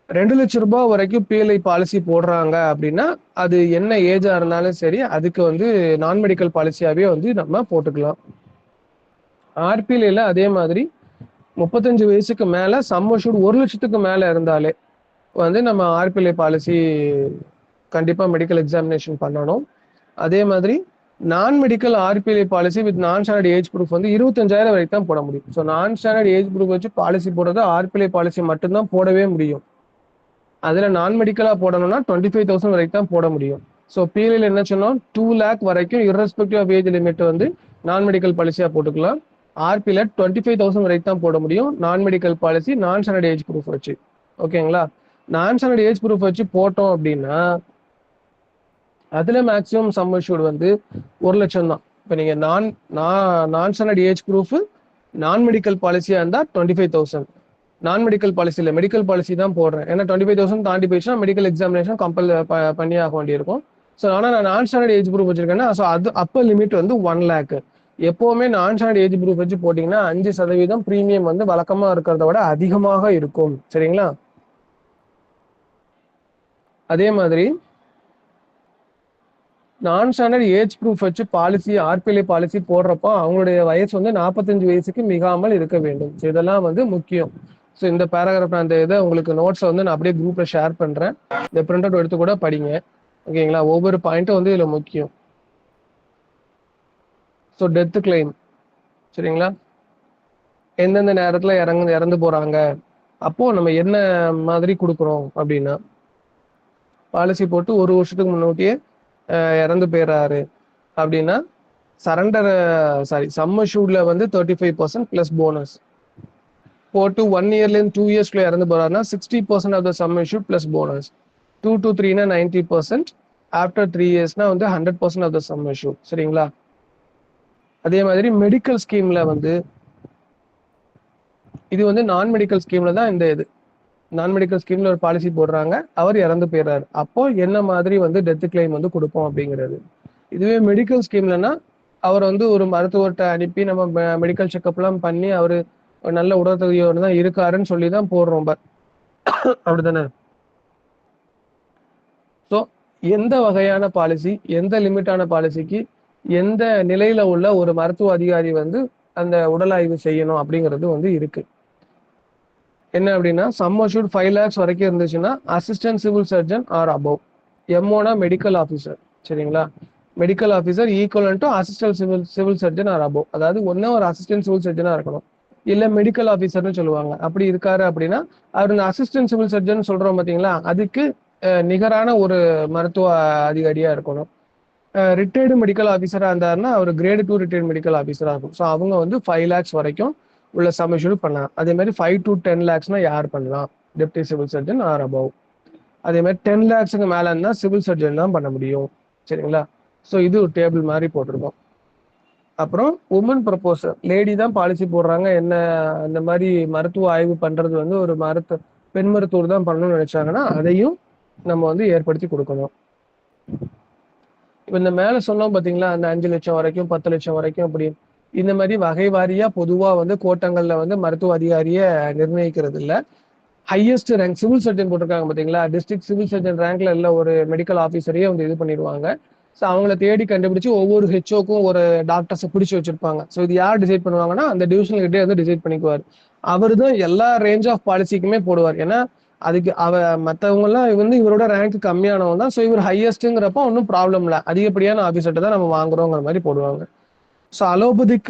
2 லட்சம் ரூபாய் வரைக்கும் பிஎல்ஐ பாலிசி போடுறாங்க அப்படின்னா அது என்ன ஏஜா இருந்தாலும் சரி அதுக்கு வந்து நான் மெடிக்கல் பாலிசியாவே வந்து நம்ம போட்டுக்கலாம். ஆர்பிஎல்ல அதே மாதிரி 35 வயசுக்கு மேல சம்மர்ஷூட் 1 லட்சத்துக்கு மேல இருந்தாலே வந்து நம்ம ஆர்பிஎல்ஐ பாலிசி கண்டிப்பா மெடிக்கல் எக்ஸாமினேஷன் பண்ணணும். அதே மாதிரி நான் மெடிக்கல் ஆர்பிஎல்ஐ பாலிசி வித் நான் ஸ்டாண்டர்ட் ஏஜ் ப்ரூஃப் வந்து 25,000 வரைக்கும் தான் போட முடியும். ஸோ நான் ஸ்டாண்டர்ட் ஏஜ் ப்ரூஃப் வச்சு பாலிசி போடுறது ஆர்பிஎல்ஐ பாலிசி மட்டும்தான் போடவே முடியும். அதுல நான் மெடிக்கலா போடணும்னா 25,000 வரைக்கும் தான் போட முடியும். ஸோ பிஎல்ஐல என்ன சொன்னோம், 2 lakh வரைக்கும் இரஸ்பெக்டிவ் ஆஃப் ஏஜ் லிமிட் வந்து நான் மெடிக்கல் பாலிசியா போட்டுக்கலாம். ஆர்பிஎல்ல 25,000 வரைக்கும் தான் போட முடியும் நான் மெடிக்கல் பாலிசி நான் ஸ்டாண்டர்ட் ஏஜ் ப்ரூஃப் வச்சு. ஓகேங்களா? நான் ஸ்டாண்டர்ட் ஏஜ் ப்ரூஃப் வச்சு போட்டோம் அப்படின்னா அதுல மேக்ஸிமம் சம் அஷ்யூர்ட் வந்து 1 லட்சம் தான். இப்போ நீங்க நான் ஸ்டாண்டர்ட் ஏஜ் ப்ரூஃப் நான் மெடிக்கல் பாலிசியா இருந்தா 25,000. நான் மெடிக்கல் பாலிசி இல்லை மெடிக்கல் பாலிசி தான் போடுறேன். ஏன்னா 25,000 தாண்டி போயிடுச்சுன்னா மெடிக்கல் எக்ஸாமினேஷன் பண்ணி ஆக வேண்டியிருக்கும். ஸோ ஆனால் நான் நான் ஸ்டாண்டர்ட் ஏஜ் ப்ரூஃப் வச்சிருக்கேன்னா ஸோ அது அப்போ லிமிட் வந்து 1 lakh. எப்பவுமே நான் ஸ்டாண்டர்ட் ஏஜ் ப்ரூஃப் வச்சு போட்டீங்கன்னா 5% ப்ரீமியம் வந்து வழக்கமா இருக்கிறத விட அதிகமாக இருக்கும். சரிங்களா? அதே மாதிரி நான் ஸ்டாண்டர்ட் ஏஜ் ப்ரூஃப் வச்சு பாலிசி ஆர்பிஎல்ஐ பாலிசி போடுறப்போ அவங்களுடைய வயசு வந்து 45 வயசுக்கு மிகாமல் இருக்க வேண்டும். இதெல்லாம் வந்து முக்கியம். ஸோ இந்த பேராகிராஃப் அந்த இதை உங்களுக்கு நோட்ஸை வந்து நான் அப்படியே குரூப்ல ஷேர் பண்றேன். இந்த பிரிண்ட் அவுட் எடுத்து கூட படிங்க. ஓகேங்களா? ஒவ்வொரு பாயிண்ட்டும் வந்து இதுல முக்கியம். ஸோ டெத் கிளைம் சரிங்களா? எந்தெந்த நேரத்துல இறந்து போறாங்க அப்போ நம்ம என்ன மாதிரி கொடுக்குறோம் அப்படின்னா பாலிசி போட்டு 1 வருஷத்துக்கு முன்னாடியே இறந்து போயிடுறாரு அப்படின்னா சரண்டர் சம் அஷ்யூர்ட்ல வந்து 35% பிளஸ் போனஸ் போட்டு 1 yearல இருந்து 2 yearsக்குள்ள இறந்து போறாருன்னா 60% of the sum assured plus bonus. 2 to 3னா 90%. ஆஃப்டர் 3 yearsனா வந்து 100% ஆஃப் த சம் அஷ்யூர்ட். சரிங்களா? அதே மாதிரி மெடிக்கல் ஸ்கீம்ல வந்து இது வந்து நான் மெடிக்கல் ஸ்கீம்ல தான் இந்த இது நான் மெடிக்கல் ஸ்கீம்ல ஒரு பாலிசி போடுறாங்க, அவர் இறந்து போயிடுறாரு, அப்போ என்ன மாதிரி வந்து டெத் கிளைம் வந்து கொடுப்போம் அப்படிங்கிறது. இதுவே மெடிக்கல் ஸ்கீம்லன்னா அவர் வந்து ஒரு மருத்துவர்கிட்ட அனுப்பி நம்ம மெடிக்கல் செக்அப் எல்லாம் பண்ணி அவரு நல்ல உடற்தகுதியோடு தான் இருக்காருன்னு சொல்லி தான் போடுறோம். அப்படித்தானே? ஸோ எந்த வகையான பாலிசி எந்த லிமிட்டான பாலிசிக்கு எந்த நிலையில உள்ள ஒரு மருத்துவ அதிகாரி வந்து அந்த உடல் ஆய்வு செய்யணும் அப்படிங்கிறது வந்து இருக்கு. என்ன அப்படின்னா சம் அஷ்யூர்ட் 5 lakhs வரைக்கும் இருந்துச்சுன்னா assistant civil surgeon or above. எம்ஓனா மெடிக்கல் ஆஃபீஸர். சரிங்களா? Medical officer equivalent to assistant civil surgeon or above. அதாவது ஒன்னு ஒரு அசிஸ்டன்ட் சிவில் சர்ஜனா இருக்கணும், இல்ல மெடிக்கல் ஆஃபீஸர்னு சொல்லுவாங்க. அப்படி இருக்காரு அப்படின்னா அவர் இந்த அசிஸ்டன்ட் சிவில் சர்ஜன் சொல்றோம் பாத்தீங்களா, அதுக்கு நிகரான ஒரு மருத்துவ அதிகாரியா இருக்கணும். ரிட்டையர்டு மெடிக்கல் ஆஃபீஸரா இருந்தாருன்னா அவர் கிரேட் 2 ரிட்டையர்டு மெடிக்கல் ஆஃபீஸரா இருக்கும். ஸோ அவங்க வந்து 5 lakhs வரைக்கும் உள்ள சம் அஷ்யூர்ட் பண்ணலாம். அதே மாதிரி 5 to 10 lakhsனா யார் பண்ணலாம்? Deputy civil surgeon or above. அதே மாதிரி 10 lakhsக்கு மேல இருந்தா சிவில் சர்ஜன் தான் பண்ண முடியும். சரிங்களா? ஸோ இது ஒரு டேபிள் மாதிரி போட்டிருக்கோம். அப்புறம் உமன் ப்ரொபோசர், லேடி தான் பாலிசி போடுறாங்க, என்ன அந்த மாதிரி மருத்துவ ஆய்வு பண்றது வந்து ஒரு பெண் மருத்துவர் தான் பண்ணணும்னு நினைச்சாங்கன்னா அதையும் நம்ம வந்து ஏற்படுத்தி கொடுக்கணும். இப்ப இந்த மேல சொன்னோம் பாத்தீங்களா, அந்த 5 லட்சம் வரைக்கும் 10 லட்சம் வரைக்கும் அப்படி இந்த மாதிரி வகை வாரியா பொதுவா வந்து கோட்டங்கள்ல வந்து மருத்துவ அதிகாரிய நிர்ணயிக்கிறது இல்ல. ஹையஸ்ட் ரேங்க் சிவில் சர்ஜன் போட்டிருக்காங்க பாத்தீங்களா, டிஸ்ட்ரிக்ட் சிவில் சர்ஜன் ரேங்க்ல இல்ல ஒரு மெடிக்கல் ஆஃபீஸரையே வந்து இது பண்ணிடுவாங்க. ஸோ அவங்கள தேடி கண்டுபிடிச்சு ஒவ்வொரு ஹெச்ஓக்கும் ஒரு டாக்டர்ஸை பிடிச்சி வச்சிருப்பாங்க. ஸோ இது யார் டிசைட் பண்ணுவாங்கன்னா அந்த டிவிஷனல் கிட்டே வந்து டிசைட் பண்ணிக்குவார். அவர் தான் எல்லா ரேஞ்ச் ஆஃப் பாலிசிக்குமே போடுவார். ஏன்னா அதுக்கு மற்றவங்க எல்லாம் வந்து இவரோட ரேங்க் கம்மியானவங்க தான். ஸோ இவர் ஹையஸ்ட்ங்கிறப்ப ஒன்றும் ப்ராப்ளம் இல்லை, அதிகப்படியான ஆஃபீஸர்ட்ட தான் நம்ம வாங்குறோங்கிற மாதிரி போடுவாங்க. So allopathic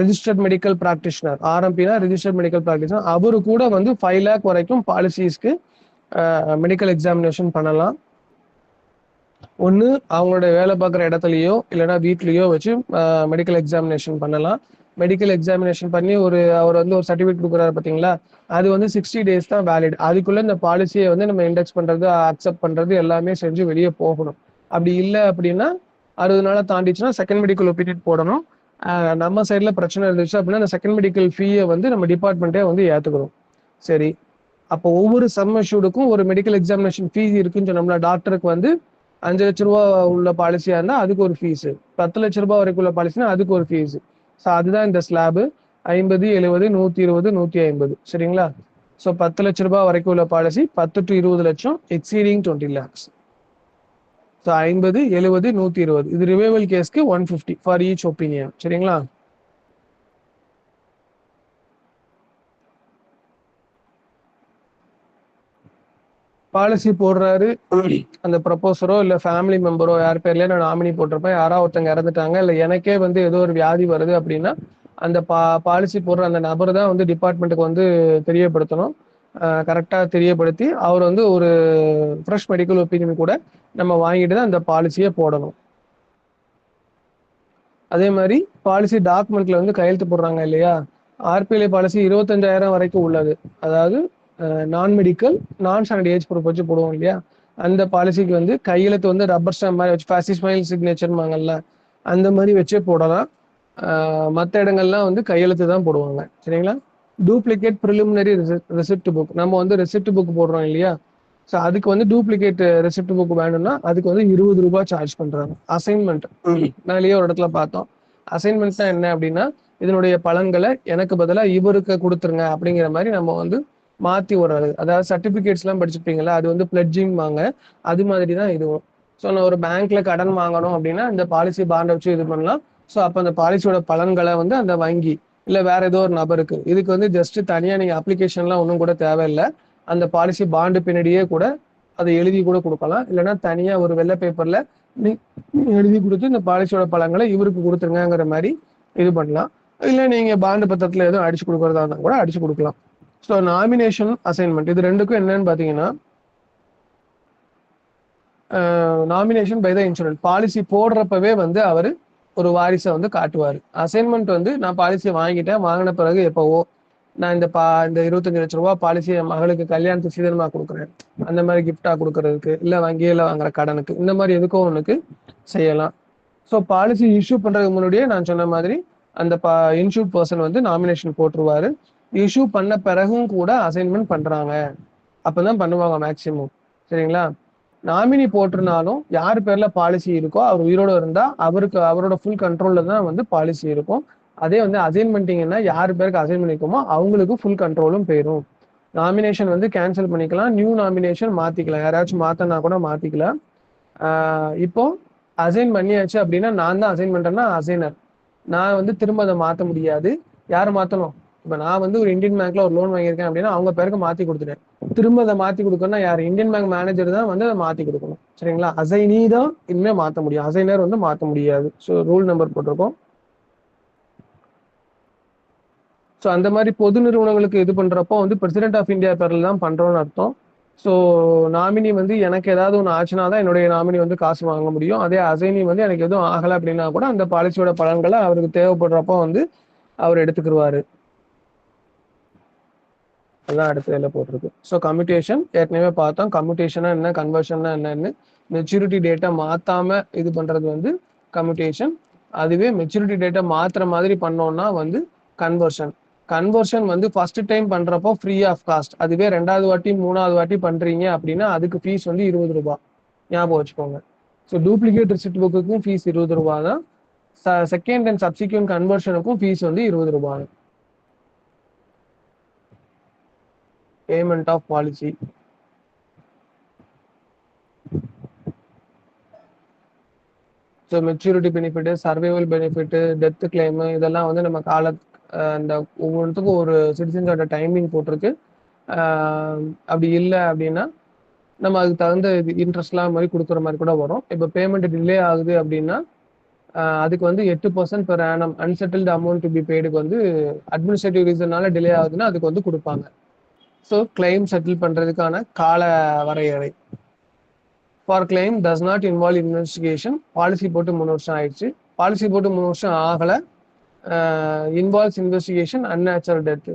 registered medical practitioner, ஆர்எம்பினா ரிஜிஸ்டர்ட் மெடிக்கல் ப்ராக்டிஷனர், அவரு கூட வந்து 5 லேக் வரைக்கும் பாலிசிஸ்க்கு மெடிக்கல் எக்ஸாமினேஷன் பண்ணலாம். ஒன்று அவங்களோட வேலை பார்க்குற இடத்துலையோ இல்லைன்னா வீட்லேயோ வச்சு மெடிக்கல் எக்ஸாமினேஷன் பண்ணலாம். மெடிக்கல் எக்ஸாமினேஷன் பண்ணி அவர் வந்து ஒரு சர்டிஃபிகேட் கொடுக்குறாரு பார்த்தீங்களா, அது வந்து 60 days தான் வேலிட். அதுக்குள்ளே இந்த பாலிசியை வந்து நம்ம இண்டெக்ஸ் பண்ணுறது, அக்செப்ட் பண்ணுறது எல்லாமே செஞ்சு வெளியே போகணும். அப்படி இல்லை அப்படின்னா 60 நாளை தாண்டிச்சுன்னா செகண்ட் மெடிக்கல் ஒப்பீனியன் போடணும். நம்ம சைடில் பிரச்சனை இருந்துச்சு அப்படின்னா அந்த செகண்ட் மெடிக்கல் ஃபீயை வந்து நம்ம டிபார்ட்மெண்ட்டே வந்து ஏற்றுக்கணும். சரி, அப்போ ஒவ்வொரு சப்மிஷூடுக்கும் ஒரு மெடிக்கல் எக்ஸாமினேஷன் ஃபீஸ் இருக்குன்னு சொன்னோம்ல. டாக்டருக்கு வந்து 5 லட்ச ரூபா உள்ள பாலிசியா இருந்தா அதுக்கு ஒரு ஃபீஸ், 10 லட்ச ரூபாய் வரைக்கும் உள்ள பாலிசினா அதுக்கு ஒரு ஃபீஸ். ஸோ அதுதான் இந்த ஸ்லாபு 50, 70, 120, 150. சரிங்களா? ஸோ 10 லட்ச ரூபாய் வரைக்கும் உள்ள பாலிசி 10 to 20 லட்சம், எக்ஸீடிங் 20 lakhs. ஸோ 50, 70, 120. இது ரிவைவல் கேஸ்க்கு 150 ஃபார் ஈச் ஒப்பீனியன். சரிங்களா? பாலிசி போடுறாரு, அந்த ப்ரொபோசரோ இல்ல ஃபேமிலி மெம்பரோ யார் பேர்லயே நான் நாமினி போட்டிருப்பேன், யாராவது ஒருத்தங்க இறந்துட்டாங்க இல்ல எனக்கே வந்து ஏதோ ஒரு வியாதி வருது அப்படின்னா அந்த பாலிசி போடுற அந்த நபர் தான் வந்து டிபார்ட்மெண்ட்டுக்கு வந்து தெரியப்படுத்தணும். கரெக்டா தெரியப்படுத்தி அவர் வந்து ஒரு ஃப்ரெஷ் மெடிக்கல் ஒப்பீனியன் கூட நம்ம வாங்கிட்டு தான் அந்த பாலிசியை போடணும். அதே மாதிரி பாலிசி டாக்குமெண்ட்ல வந்து கையெழுத்து போடுறாங்க இல்லையா, ஆர்பிஎல்ஐ பாலிசி 25,000 வரைக்கும் உள்ளது. அதாவது நான் மெடிக்கல் நான் ஸ்டாண்டர்ட் ஏஜ் ப்ரூஃப் வச்சு போடுவோம் இல்லையா, அந்த பாலிசிக்கு வந்து கையெழுத்து வந்து ரப்பர் ஸ்டாம்ப் மாதிரி வச்சு ஃபேசி ஸ்மைல் சிக்னேச்சர்மாங்கல்ல, அந்த மாதிரி வச்சே போடலாம். மற்ற இடங்கள்லாம் வந்து கையெழுத்து தான் போடுவாங்க. சரிங்களா? டூப்ளிகேட் ப்ரிலிமினரி ரெசிப்ட் புக், நம்ம வந்து ரெசிப்ட் புக் போடுறோம் இல்லையா, ஸோ அதுக்கு வந்து டூப்ளிகேட் ரெசிப்ட் புக் வேணும்னா அதுக்கு வந்து 20 ரூபாய் சார்ஜ் பண்றாங்க. அசைன்மெண்ட் நாளையே ஒரு இடத்துல பார்த்தோம். அசைன்மெண்ட்னா என்ன அப்படின்னா, இதனுடைய பலன்களை எனக்கு பதிலாக இவருக்கு கொடுத்துருங்க அப்படிங்கிற மாதிரி நம்ம வந்து மாத்தி விடுறது. அதாவது சர்டிபிகேட்ஸ் எல்லாம் படிச்சிருப்பீங்களா, அது வந்து பிளட்ஜிங் வாங்க, அது மாதிரி தான் இதுவும். ஸோ நான் ஒரு பேங்க்ல கடன் வாங்கணும் அப்படின்னா இந்த பாலிசி பாண்டை வச்சு இது பண்ணலாம். ஸோ அப்போ அந்த பாலிசியோட பலன்களை வந்து அந்த வங்கி இல்லை வேற ஏதோ ஒரு நபருக்கு, இதுக்கு வந்து ஜஸ்ட் தனியாக நீங்கள் அப்ளிகேஷன்லாம் ஒன்றும் கூட தேவையில்லை. அந்த பாலிசி பாண்டு பின்னாடியே கூட அதை எழுதி கூட கொடுக்கலாம். இல்லைன்னா தனியாக ஒரு வெள்ளை பேப்பர்ல எழுதி கொடுத்து இந்த பாலிசியோட பலன்களை இவருக்கு கொடுத்துருங்கிற மாதிரி இது பண்ணலாம். இல்லை நீங்க பாண்டு பத்திரத்துல எதுவும் அடிச்சு கொடுக்கறதா இருந்தா கூட அடிச்சு கொடுக்கலாம். ஸோ நாமினேஷன் அசைன்மெண்ட் இது ரெண்டுக்கும் என்னன்னு பாத்தீங்கன்னா, nomination by the insurance policy போடுறப்பவே வந்து அவரு ஒரு வாரிசை வந்து காட்டுவார். அசைன்மெண்ட் வந்து நான் பாலிசியை வாங்கிட்டேன், வாங்கின பிறகு எப்பவோ நான் இந்த 25 லட்ச ரூபாய் பாலிசி என் மகளுக்கு கல்யாணத்துக்கு சீதனமா கொடுக்குறேன், அந்த மாதிரி கிஃப்டா கொடுக்கறதுக்கு, இல்ல வங்கியில வாங்குற கடனுக்கு, இந்த மாதிரி எதுக்கும் ஒண்ணுக்கு செய்யலாம். ஸோ பாலிசி இஷ்யூ பண்றதுக்கு முன்னாடியே நான் சொன்ன மாதிரி அந்த இன்சூர்ட் பர்சன் வந்து நாமினேஷன் போட்டுருவாரு. இஷ்யூ பண்ண பிறகும் கூட அசைன்மெண்ட் பண்றாங்க அப்பதான் பண்ணுவாங்க மேக்சிமம். சரிங்களா? நாமினி போட்டிருந்தாலும் யார் பேர்ல பாலிசி இருக்கோ அவர் உயிரோட இருந்தா அவரோட ஃபுல் கண்ட்ரோல்ல தான் வந்து பாலிசி இருக்கும். அதே வந்து அசைன்மெண்ட்டிங்கன்னா யார் பேருக்கு அசைன் பண்ணிக்குமோ அவங்களுக்கு ஃபுல் கண்ட்ரோலும் போயிடும். நாமினேஷன் வந்து கேன்சல் பண்ணிக்கலாம், நியூ நாமினேஷன் மாத்திக்கலாம், யாராச்சும் மாத்தனா கூட மாத்திக்கலாம். இப்போ அசைன் பண்ணியாச்சு அப்படின்னா நான் தான் அசைன் பண்றேன்னா அசைனர், நான் வந்து திரும்ப அதை மாத்த முடியாது. யாரை மாத்தணும்? இப்ப நான் வந்து ஒரு இந்தியன் பேங்க்ல ஒரு லோன் வாங்கியிருக்கேன் அப்படின்னா அவங்க பேருக்கு மாத்தி கொடுத்துட்டேன். திரும்ப அதை மாத்தி கொடுக்கணும்னா யார்? இந்தியன் பேங்க் மேனேஜர் தான் வந்து அதை மாத்தி கொடுக்கணும். சரிங்களா? அசைனி தான் இனிமே மாத்த முடியும், அசைனர் வந்து மாத்த முடியாது. ஸோ ரூல் நம்பர் போட்டிருக்கோம். ஸோ அந்த மாதிரி பொது நிறுவனங்களுக்கு இது பண்றப்போ வந்து பிரசிடென்ட் ஆஃப் இந்தியா பேர்ல தான் பண்றோம்னு அர்த்தம். ஸோ நாமினி வந்து எனக்கு ஏதாவது ஒன்று ஆச்சுன்னா தான் என்னுடைய நாமினி வந்து காசு வாங்க முடியும். அதே அசைனி வந்து எனக்கு எதுவும் ஆகலை அப்படின்னா கூட அந்த பாலிசியோட பலன்களை அவருக்கு தேவைப்படுறப்போ வந்து அவர் எடுத்துக்கிடுவாரு. அதான் அடுத்த இதில் போட்டிருக்கு. ஸோ கம்யூட்டேஷன் ஏற்கனவே பார்த்தோம். கம்யூட்டேஷனா என்ன, கன்வர்ஷன்னா என்னன்னு. மெச்சூரிட்டி டேட்டா மாத்தாம இது பண்றது வந்து கம்யூட்டேஷன். அதுவே மெச்சூரிட்டி டேட்டா மாத்துற மாதிரி பண்ணோம்னா வந்து கன்வர்ஷன். கன்வர்ஷன் வந்து ஃபர்ஸ்ட் டைம் பண்றப்போ ஃப்ரீ ஆஃப் காஸ்ட். அதுவே 2வது வாட்டி 3வது வாட்டி பண்றீங்க அப்படின்னா அதுக்கு ஃபீஸ் வந்து 20 ரூபாய். ஞாபகம் வச்சுக்கோங்க. ஸோ டூப்ளிகேட் ரிசிப்ட் புக்குக்கும் ஃபீஸ் 20 ரூபாய் தான். செகண்ட் அண்ட் சப்சிக்வெண்ட் கன்வர்ஷனுக்கும் ஃபீஸ் வந்து 20 ரூபாய். Payment of policy. So maturity benefit, survival benefit, death claim இதெல்லாம் வந்து நம்ம அந்த ஒவ்வொன்றுத்துக்கும் ஒரு சிட்டிசன்ஸோட டைமிங் போட்டிருக்கு. அப்படி இல்லை அப்படின்னா நம்ம அதுக்கு தகுந்த இன்ட்ரெஸ்ட்லாம் மாதிரி கொடுக்குற மாதிரி கூட வரும். இப்போ பேமெண்ட் டிலே ஆகுது அப்படின்னா அதுக்கு வந்து 8% per annum unsettled amount to be பெய்டுக்கு வந்து அட்மினிஸ்ட்ரேட்டிவ் ரீசனால டிலே ஆகுதுன்னா அதுக்கு வந்து கொடுப்பாங்க. ஸோ கிளைம் செட்டில் பண்றதுக்கான கால வரையறை. For claim does not involve investigation. Policy போட்டு 3 வருஷம் ஆயிடுச்சு. பாலிசி போட்டு 3 வருஷம் ஆகல. Involves investigation unnatural death.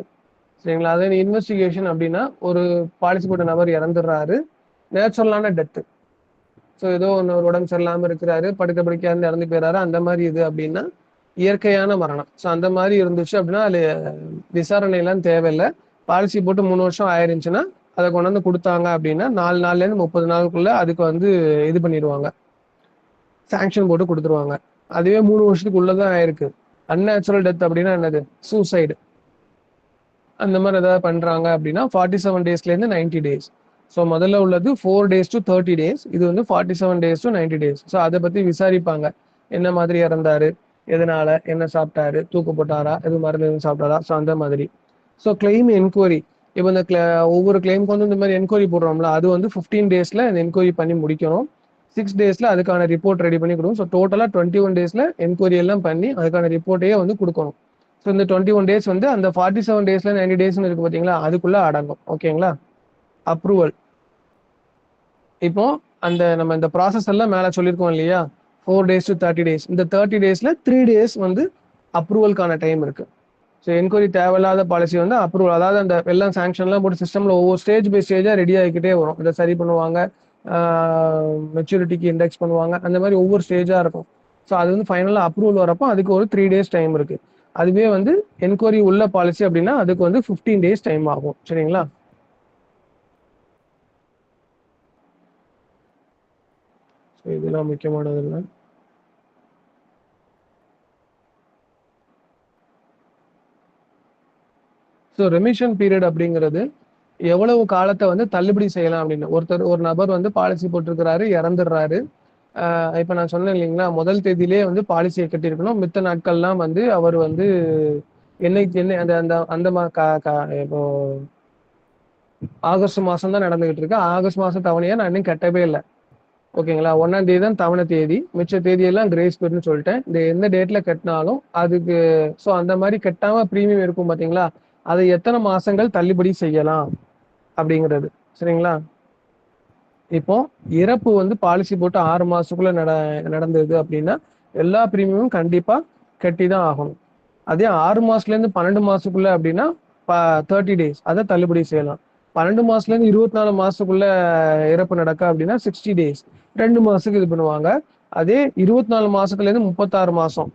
சரிங்களா? அதே இன்வெஸ்டிகேஷன் அப்படின்னா ஒரு பாலிசி போட்ட நபர் இறந்துடுறாரு, நேச்சுரலான டெத்து. ஸோ ஏதோ ஒன்று ஒரு உடம்பு சரியில்லாமல் இருக்கிறாரு, படுக்க படுக்கையா இருந்து இறந்து போயிறாரு, அந்த மாதிரி இது அப்படின்னா இயற்கையான மரணம். ஸோ அந்த மாதிரி இருந்துச்சு அப்படின்னா அது விசாரணையெல்லாம் தேவையில்லை. பாலிசி போட்டு 3 வருஷம் ஆயிருந்துச்சுன்னா அதை கொண்டு வந்து கொடுத்தாங்க அப்படின்னா 4 நாள்லேருந்து 30 நாளுக்குள்ள அதுக்கு வந்து இது பண்ணிடுவாங்க, சாங்ஷன் போட்டு கொடுத்துருவாங்க. அதுவே 3 வருஷத்துக்கு உள்ளதான் ஆயிருக்கு. அன்நேச்சுரல் டெத் அப்படின்னா என்னது? சூசைடு. அந்த மாதிரி ஏதாவது பண்றாங்க அப்படின்னா 47 டேஸ்லேருந்து 90 டேஸ். ஸோ முதல்ல உள்ளது 4 days to 30 days, இது வந்து 47 days to 90 days. ஸோ அதை பத்தி விசாரிப்பாங்க. என்ன மாதிரி இறந்தாரு, எதனால, என்ன சாப்பிட்டாரு, தூக்கு போட்டாரா, எது மருந்து எதுவும் சாப்பிட்டாரா, ஸோ அந்த மாதிரி. So claim enquiry. இப்போ இந்த ஒவ்வொரு கிளைமுக்கு வந்து இந்த மாதிரி என்கொயரி போடுறோம்ல, அது வந்து 15 daysல இந்த என்கொயரி பண்ணி முடிக்கணும். 6 daysல அதுக்கான ரிப்போர்ட் ரெடி பண்ணி கொடுக்கும். ஸோ டோட்டலா 21 daysல என்கொயரி எல்லாம் பண்ணி அதுக்கான ரிப்போர்ட்டையே வந்து கொடுக்கணும். ஸோ இந்த 21 days வந்து அந்த 47 daysல 90 daysனு இருக்கு பார்த்தீங்களா, அதுக்குள்ள அடங்கும். ஓகேங்களா? அப்ரூவல். இப்போ அந்த நம்ம இந்த ப்ராசஸ் எல்லாம் மேலே சொல்லியிருக்கோம் இல்லையா, 4 days to 30 days. இந்த 30 daysல 3 days வந்து அப்ரூவல்கான டைம் இருக்கு. ஸோ என்கொயரி தேவையில்லாத பாலிசி வந்து அப்ரூவல், அதாவது அந்த எல்லாம் சாங்ஷன்லாம் போட்டு சிஸ்டம்ல ஒவ்வொரு ஸ்டேஜ் பை ஸ்டேஜா ரெடி ஆகிக்கிட்டே வரும். இதை சரி பண்ணுவாங்க, மெச்சூரிட்டிக்கு இண்டெக்ஸ் பண்ணுவாங்க, அந்த மாதிரி ஒவ்வொரு ஸ்டேஜா இருக்கும். ஸோ அது வந்து ஃபைனலாக அப்ரூவல் வரப்போ அதுக்கு ஒரு 3 days டைம் இருக்கு. அதுவே வந்து என்கொயரி உள்ள பாலிசி அப்படின்னா அதுக்கு வந்து 15 days டைம் ஆகும். சரிங்களா? இதெல்லாம் முக்கியமானது இல்லை. ஸோ ரெமிஷன் பீரியட் அப்படிங்கிறது எவ்வளவு காலத்தை வந்து தள்ளுபடி செய்யலாம் அப்படின்னு. ஒரு நபர் வந்து பாலிசி போட்டிருக்கிறாரு, இறந்துடுறாரு. இப்ப நான் சொன்னேன் இல்லைங்களா, முதல் தேதியிலே வந்து பாலிசியை கட்டியிருக்கணும். மித்த நாட்கள்லாம் வந்து அவர் வந்து என்னைக்கு என்ன அந்த அந்த அந்த இப்போ ஆகஸ்ட் மாசம் தான் நடந்துகிட்டு இருக்கு. ஆகஸ்ட் மாசம் தவணையா நான் இன்னும் கட்டவே இல்லை. ஓகேங்களா? 1ஆம் தேதி தான் தவணை தேதி, மிச்ச தேதியெல்லாம் கிரேஸ் பீரியட்னு சொல்லிட்டேன். இந்த எந்த டேட்ல கட்டினாலும் அதுக்கு ஸோ அந்த மாதிரி கட்டாம ப்ரீமியம் இருக்கும் பாத்தீங்களா, அதை எத்தனை மாசங்கள் தள்ளுபடி செய்யலாம் அப்படிங்கிறது. சரிங்களா? இப்போ இறப்பு வந்து பாலிசி போட்டு 6 மாசத்துக்குள்ள நடந்தது அப்படின்னா எல்லா ப்ரீமியமும் கண்டிப்பா கட்டி தான் ஆகணும். அதே 6 மாசத்துல இருந்து 12 மாசத்துக்குள்ள அப்படின்னா 30 days அதை தள்ளுபடி செய்யலாம். 12 மாசத்துல இருந்து 24 மாசத்துக்குள்ள இறப்பு நடக்க அப்படின்னா 60 days 2 மாசத்துக்கு இது பண்ணுவாங்க. அதே 24 மாசத்துல இருந்து 36 மாசம்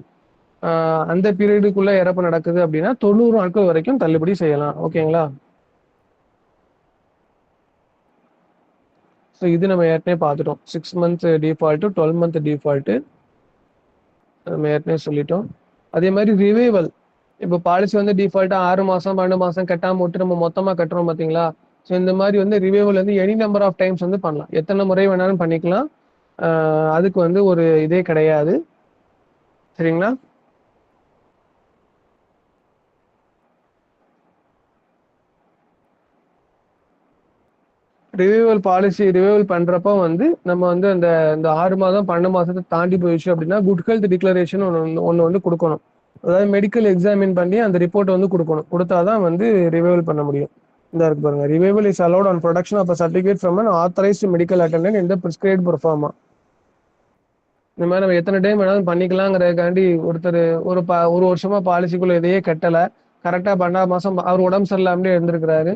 அந்த பீரியடுக்குள்ள இறப்பு நடக்குது அப்படின்னா 90 நாட்கள் வரைக்கும் தள்ளுபடி செய்யலாம். ஓகேங்களா? ஸோ இது நம்ம ஏற்கனவே பார்த்துட்டோம். 6 months டிஃபால்ட்டு, 12 month டிஃபால்ட்டு நம்ம ஏற்கனவே சொல்லிட்டோம். அதே மாதிரி ரிவைவல். இப்போ பாலிசி வந்து டிஃபால்ட்டா 6 மாசம் 12 மாசம் கட்டாம விட்டு நம்ம மொத்தமா கட்டுறோம் பாத்தீங்களா, ஸோ இந்த மாதிரி வந்து ரிவைவல் வந்து எனி நம்பர் ஆஃப் டைம்ஸ் வந்து பண்ணலாம், எத்தனை முறை வேணாலும் பண்ணிக்கலாம். அதுக்கு வந்து ஒரு இதே கிடையாது. சரிங்களா? ரிவைவல் பண்றப்ப வந்து நம்ம வந்து அந்த 6 மாதம் 12 மாசத்தை தாண்டி போயிடுச்சு அப்படின்னா குட் ஹெல்த் டிக்ளரேஷன் ஒன்று வந்து கொடுக்கணும். அதாவது மெடிக்கல் எக்ஸாமின் பண்ணி அந்த ரிப்போர்ட் வந்து கொடுக்கணும். கொடுத்தாதான் வந்து ரிவைவல் பண்ண முடியும். இந்த இருக்கு பாருங்க, revival is allowed on production of certificate from an authorised medical attendant இந்த பிரிஸ்கிரைப்ட் பெர்ஃபார்மா. இந்த மாதிரி நம்ம எத்தனை டைம் வேணாலும் பண்ணிக்கலாங்கிறதுக்காண்டி ஒருத்தர் ஒரு வருஷமா பாலிசிக்குள்ள இதையே கட்டலை, கரெக்டா 12 மாசம் அவர் உடம்பு சரியில்லாமலே இருந்திருக்கிறாரு,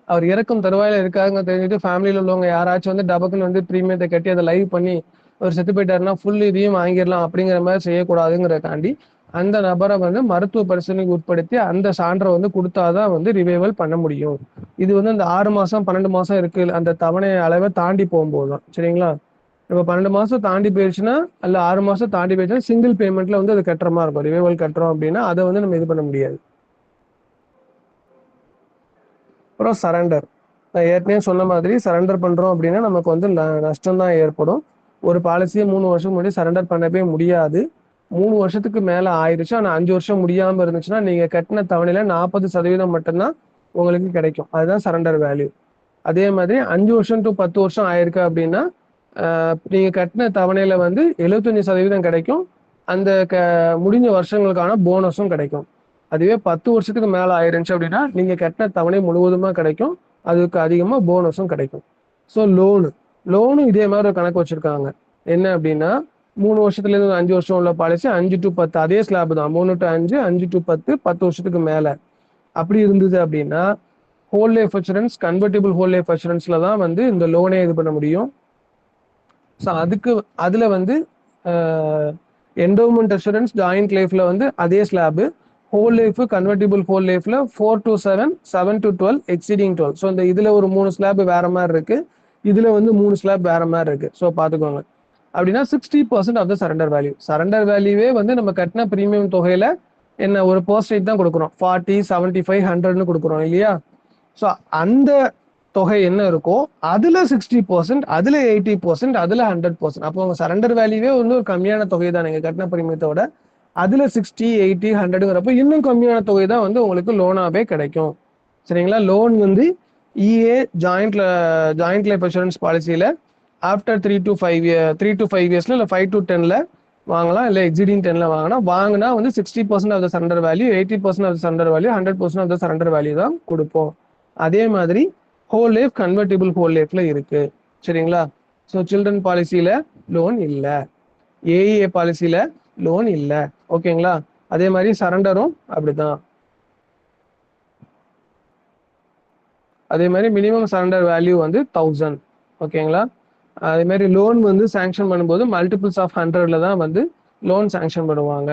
அவர் இறக்கும் தருவாயில இருக்காங்க தெரிஞ்சுட்டு ஃபேமிலியில் உள்ளவங்க யாராச்சும் வந்து டபக்குன்னு வந்து ப்ரீமியத்தை கட்டி அதை லைவ் பண்ணி அவர் செத்து போயிட்டாருன்னா ஃபுல் இதையும் வாங்கிடலாம் அப்படிங்கிற மாதிரி செய்யக்கூடாதுங்கிறதாண்டி அந்த நபரை வந்து மருத்துவ பரிசீலனைக்கு உட்படுத்தி அந்த சான்றை வந்து கொடுத்தாதான் வந்து ரிவைவல் பண்ண முடியும். இது வந்து அந்த 6 மாசம் 12 மாசம் இருக்கு அந்த தவணை அளவை தாண்டி போகும்போது தான். சரிங்களா? இப்போ 12 மாசம் தாண்டி போயிடுச்சுன்னா அல்ல 6 மாசம் தாண்டி போயிடுச்சுன்னா சிங்கிள் பேமெண்ட்ல வந்து அது கட்டுற மாதிரி இருக்கும். ரிவைவல் கட்டுறோம் அப்படின்னா அதை வந்து நம்ம இது பண்ண முடியாது. அப்புறம் சரண்டர். நான் ஏற்கனவே சொன்ன மாதிரி சரண்டர் பண்றோம் அப்படின்னா நமக்கு வந்து நஷ்டம் தான் ஏற்படும். ஒரு பாலிசியை 3 வருஷம் முன்னாடி சரண்டர் பண்ணவே முடியாது. 3 வருஷத்துக்கு மேல ஆயிருச்சு. ஆனா 5 வருஷம் முடியாம இருந்துச்சுன்னா நீங்க கட்டின தவணையில 40% மட்டும்தான் உங்களுக்கு கிடைக்கும். அதுதான் சரண்டர் வேல்யூ. அதே மாதிரி 5 வருஷம் டு 10 வருஷம் ஆயிருக்கு அப்படின்னா நீங்க கட்டின தவணையில வந்து 75% கிடைக்கும். அந்த முடிஞ்ச வருஷங்களுக்கான போனஸும் கிடைக்கும். அதுவே 10 வருஷத்துக்கு மேல ஆயிருந்துச்சு அப்படின்னா நீங்க கட்டின தவணை முழுவதுமா கிடைக்கும். அதுக்கு அதிகமா போனஸும் கிடைக்கும். ஸோ லோனும் இதே மாதிரி ஒரு கணக்கு வச்சிருக்காங்க. என்ன அப்படின்னா 3 வருஷத்துல இருந்து 5 வருஷம் உள்ள பாலிசி 5 to 10 அதே ஸ்லாப் தான். 3 to 5, 5 to 10, 10 வருஷத்துக்கு மேல அப்படி இருந்தது அப்படின்னா whole life assurance, convertible whole life அஷூரன்ஸ்ல தான் வந்து இந்த லோனே இது பண்ண முடியும். ஸோ அதுல வந்து என்டோமெண்ட் அஷூரன்ஸ், ஜாயிண்ட் லைஃப்ல வந்து அதே slab. Whole life, convertible whole லைஃப்ல 4 to 7, 7 to 12, எக்ஸீடிங் 12. ஸோ இந்த இதுல ஒரு 3 ஸ்லாப் வேற மாதிரி இருக்கு, இதுல வந்து 3 ஸ்லாப் வேற மாதிரி இருக்கு. ஸோ பாத்துக்கோங்க. அப்படின்னா 60% of the surrender value. Surrender வேல்யூவே வந்து நம்ம கட்டின பிரீமியம் தொகையில என்ன ஒரு பெர்சன்டேஜ் தான் கொடுக்குறோம். 40, 75, 100ன்னு கொடுக்குறோம் இல்லையா? ஸோ அந்த தொகை என்ன இருக்கோ அதுல 60%, அதுல 80%, அதுல 100%. அப்போ உங்க சரண்டர் வேல்யூவே வந்து ஒரு கம்மியான தொகை தான் நீங்க கட்டின பிரீமியத்தோட. அதுல 60, 80, 100ங்கிறப்ப இன்னும் கம்மியான தொகை தான் வந்து உங்களுக்கு லோனாவே கிடைக்கும். சரிங்களா? லோன் வந்து இஏ ஜாயிண்ட் லைஃப் அஷூரன்ஸ் பாலிசியில ஆஃப்டர் 3 to 5 இயர்ஸ்ல இல்ல 5 to 10ல வாங்கலாம். இல்ல எக்ஸிடிங் 10ல வாங்கினா வந்து 60% of the surrender value, 80% of the surrender value, 100% of the surrender value தான் கொடுப்போம். அதே மாதிரி ஹோல் லைஃப், கன்வெர்டிபிள் ஹோல் லைஃப்ல இருக்கு. சரிங்களா? ஸோ சில்ட்ரன் பாலிசியில லோன் இல்ல, ஏஇஏ பாலிசியில லோன் இல்ல. ஓகேங்களா? அதே மாதிரி சரண்டரும் அப்படிதான். அதே மாதிரி மினிமம் சரண்டர் வேல்யூ வந்து 1000. ஓகேங்களா? அதே மாதிரி லோன் வந்து சாங்ஷன் பண்ணும்போது மல்டிபிள்ஸ் ஆஃப் 100ல தான் வந்து லோன் சாங்ஷன் பண்ணுவாங்க.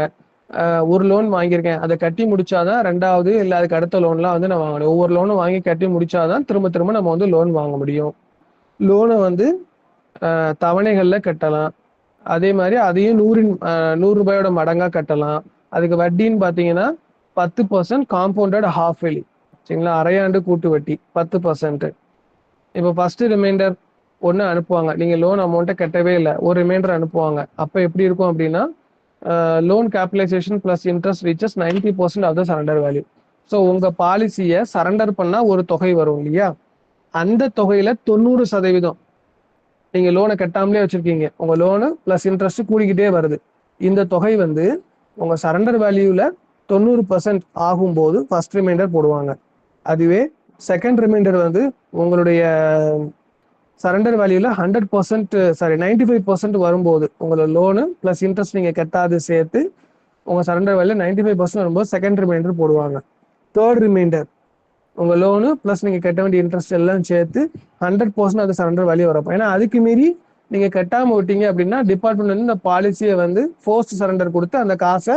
ஒரு லோன் வாங்கியிருக்கேன், அதை கட்டி முடிச்சாதான் ரெண்டாவது இல்லை அதுக்கு அடுத்த லோன்லாம் வந்து நான் வாங்கணும். ஒவ்வொரு லோனும் வாங்கி கட்டி முடிச்சாதான் திரும்ப திரும்ப நம்ம வந்து லோன் வாங்க முடியும். லோனை வந்து தவணைகள்ல கட்டலாம். அதே மாதிரி அதையும் 100 ரூபாயோட மடங்கா கட்டலாம். அதுக்கு வட்டின்னு பார்த்தீங்கன்னா 10% காம்பவுண்டட் ஹாஃப் இயர்லி. சரிங்களா? அரையாண்டு கூட்டு வட்டி 10%. இப்போ ஃபர்ஸ்ட் ரிமைண்டர் ஒன்று அனுப்புவாங்க, நீங்க லோன் அமௌண்ட்டை கட்டவே இல்லை, ஒரு ரிமைண்டர் அனுப்புவாங்க. அப்போ எப்படி இருக்கும் அப்படின்னா loan capitalisation plus interest reaches 90% of the surrender value. So உங்க பாலிசியை சரண்டர் பண்ணா ஒரு தொகை வரும் இல்லையா? அந்த தொகையில 90% நீங்க லோனை கட்டாமலே வச்சிருக்கீங்க, உங்க லோனு பிளஸ் இன்ட்ரெஸ்ட் கூடிக்கிட்டே வருது. இந்த தொகை வந்து உங்க சரண்டர் வேல்யூல 90% ஆகும்போது ஃபர்ஸ்ட் ரிமைண்டர் போடுவாங்க. அதுவே செகண்ட் ரிமைண்டர் வந்து உங்களுடைய சரண்டர் வேல்யூல 95% வரும்போது, உங்களோட லோனு பிளஸ் இன்ட்ரெஸ்ட் நீங்க கட்டாது சேர்த்து உங்க சரண்டர் வேல்யூ 95% வரும்போது செகண்ட் ரிமைண்டர் போடுவாங்க. தேர்ட் ரிமைண்டர் உங்க லோனு பிளஸ் நீங்க கட்ட வேண்டிய இன்ட்ரெஸ்ட் எல்லாம் சேர்த்து 100% அது சரண்டர் வேல்யூ வரப்போ. ஏன்னா அதுக்கு மீறி நீங்க கட்டாம விட்டீங்க அப்படின்னா டிபார்ட்மெண்ட் வந்து இந்த பாலிசியை வந்து ஃபோர்ஸ்ட் சரண்டர் கொடுத்து அந்த காசை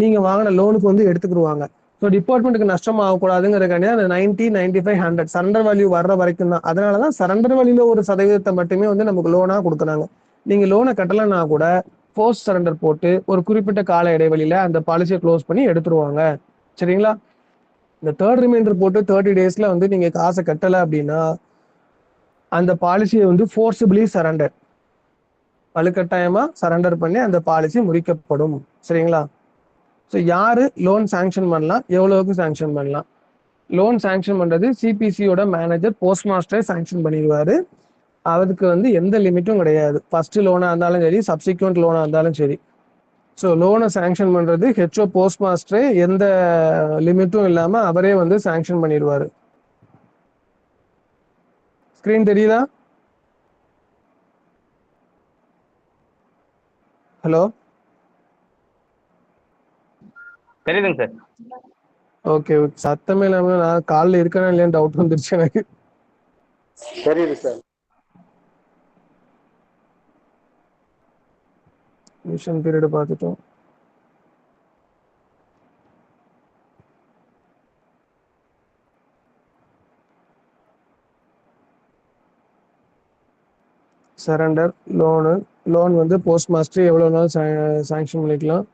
நீங்க வாங்கின லோனுக்கு வந்து எடுத்துக்கிடுவாங்க. ஸோ டிபார்ட்மெண்ட்டுக்கு நஷ்டம் ஆகக்கூடாதுங்கிறக்காண்டி அந்த 90, 95, 100 சரண்டர் வேல்யூ வர்ற வரைக்கும் தான். அதனாலதான் சரண்டர் வேல்யூல ஒரு சதவீதத்தை மட்டுமே வந்து நமக்கு லோனா கொடுக்குறாங்க. நீங்க லோனை கட்டலைன்னா கூட ஃபோர்ஸ் சரண்டர் போட்டு ஒரு குறிப்பிட்ட கால இடைவெளியில அந்த பாலிசியை க்ளோஸ் பண்ணி எடுத்துருவாங்க. சரிங்களா? இந்த தேர்ட் ரிமைண்டர் போட்டு 30 டேஸ்ல வந்து நீங்க காசை கட்டலை அப்படின்னா அந்த பாலிசியை வந்து ஃபோர்ஸபிளி சரண்டர், வலுக்கட்டாயமா சரண்டர் பண்ணி அந்த பாலிசி முறிக்கப்படும். சரிங்களா? ஸோ யாரு லோன் சாங்ஷன் பண்ணலாம், எவ்வளவுக்கு சாங்ஷன் பண்ணலாம்? லோன் சாங்ஷன் பண்றது சிபிசியோட மேனேஜர், போஸ்ட் மாஸ்டரே சாங்ஷன் பண்ணிடுவாரு. அதுக்கு வந்து எந்த லிமிட்டும் கிடையாது. ஃபர்ஸ்ட் லோனா இருந்தாலும் சரி, சப்சிக்வெண்ட் லோனா இருந்தாலும் சரி. ஸோ லோனை சாங்ஷன் பண்றது ஹெச்ஓ போஸ்ட் மாஸ்டரே, எந்த லிமிட்டும் இல்லாம அவரே வந்து சாங்ஷன் பண்ணிடுவாரு. ஸ்கிரீன் தெரியுதா? ஹலோ, தெரியுதுங்க சார். ஓகே. சத்தமே இல்லாம நான் காலில் இருக்கேனா இல்லையான்னு டவுட் வந்துருச்சு எனக்கு. தெரியுது சார். மிஷன் பீரியட் பார்த்துட்டோம். சரண்டர் லோன் வந்து போஸ்ட் மாஸ்டர் எவ்வளவு நாள் சாங்ஷன் பண்ணிக்கலாம்.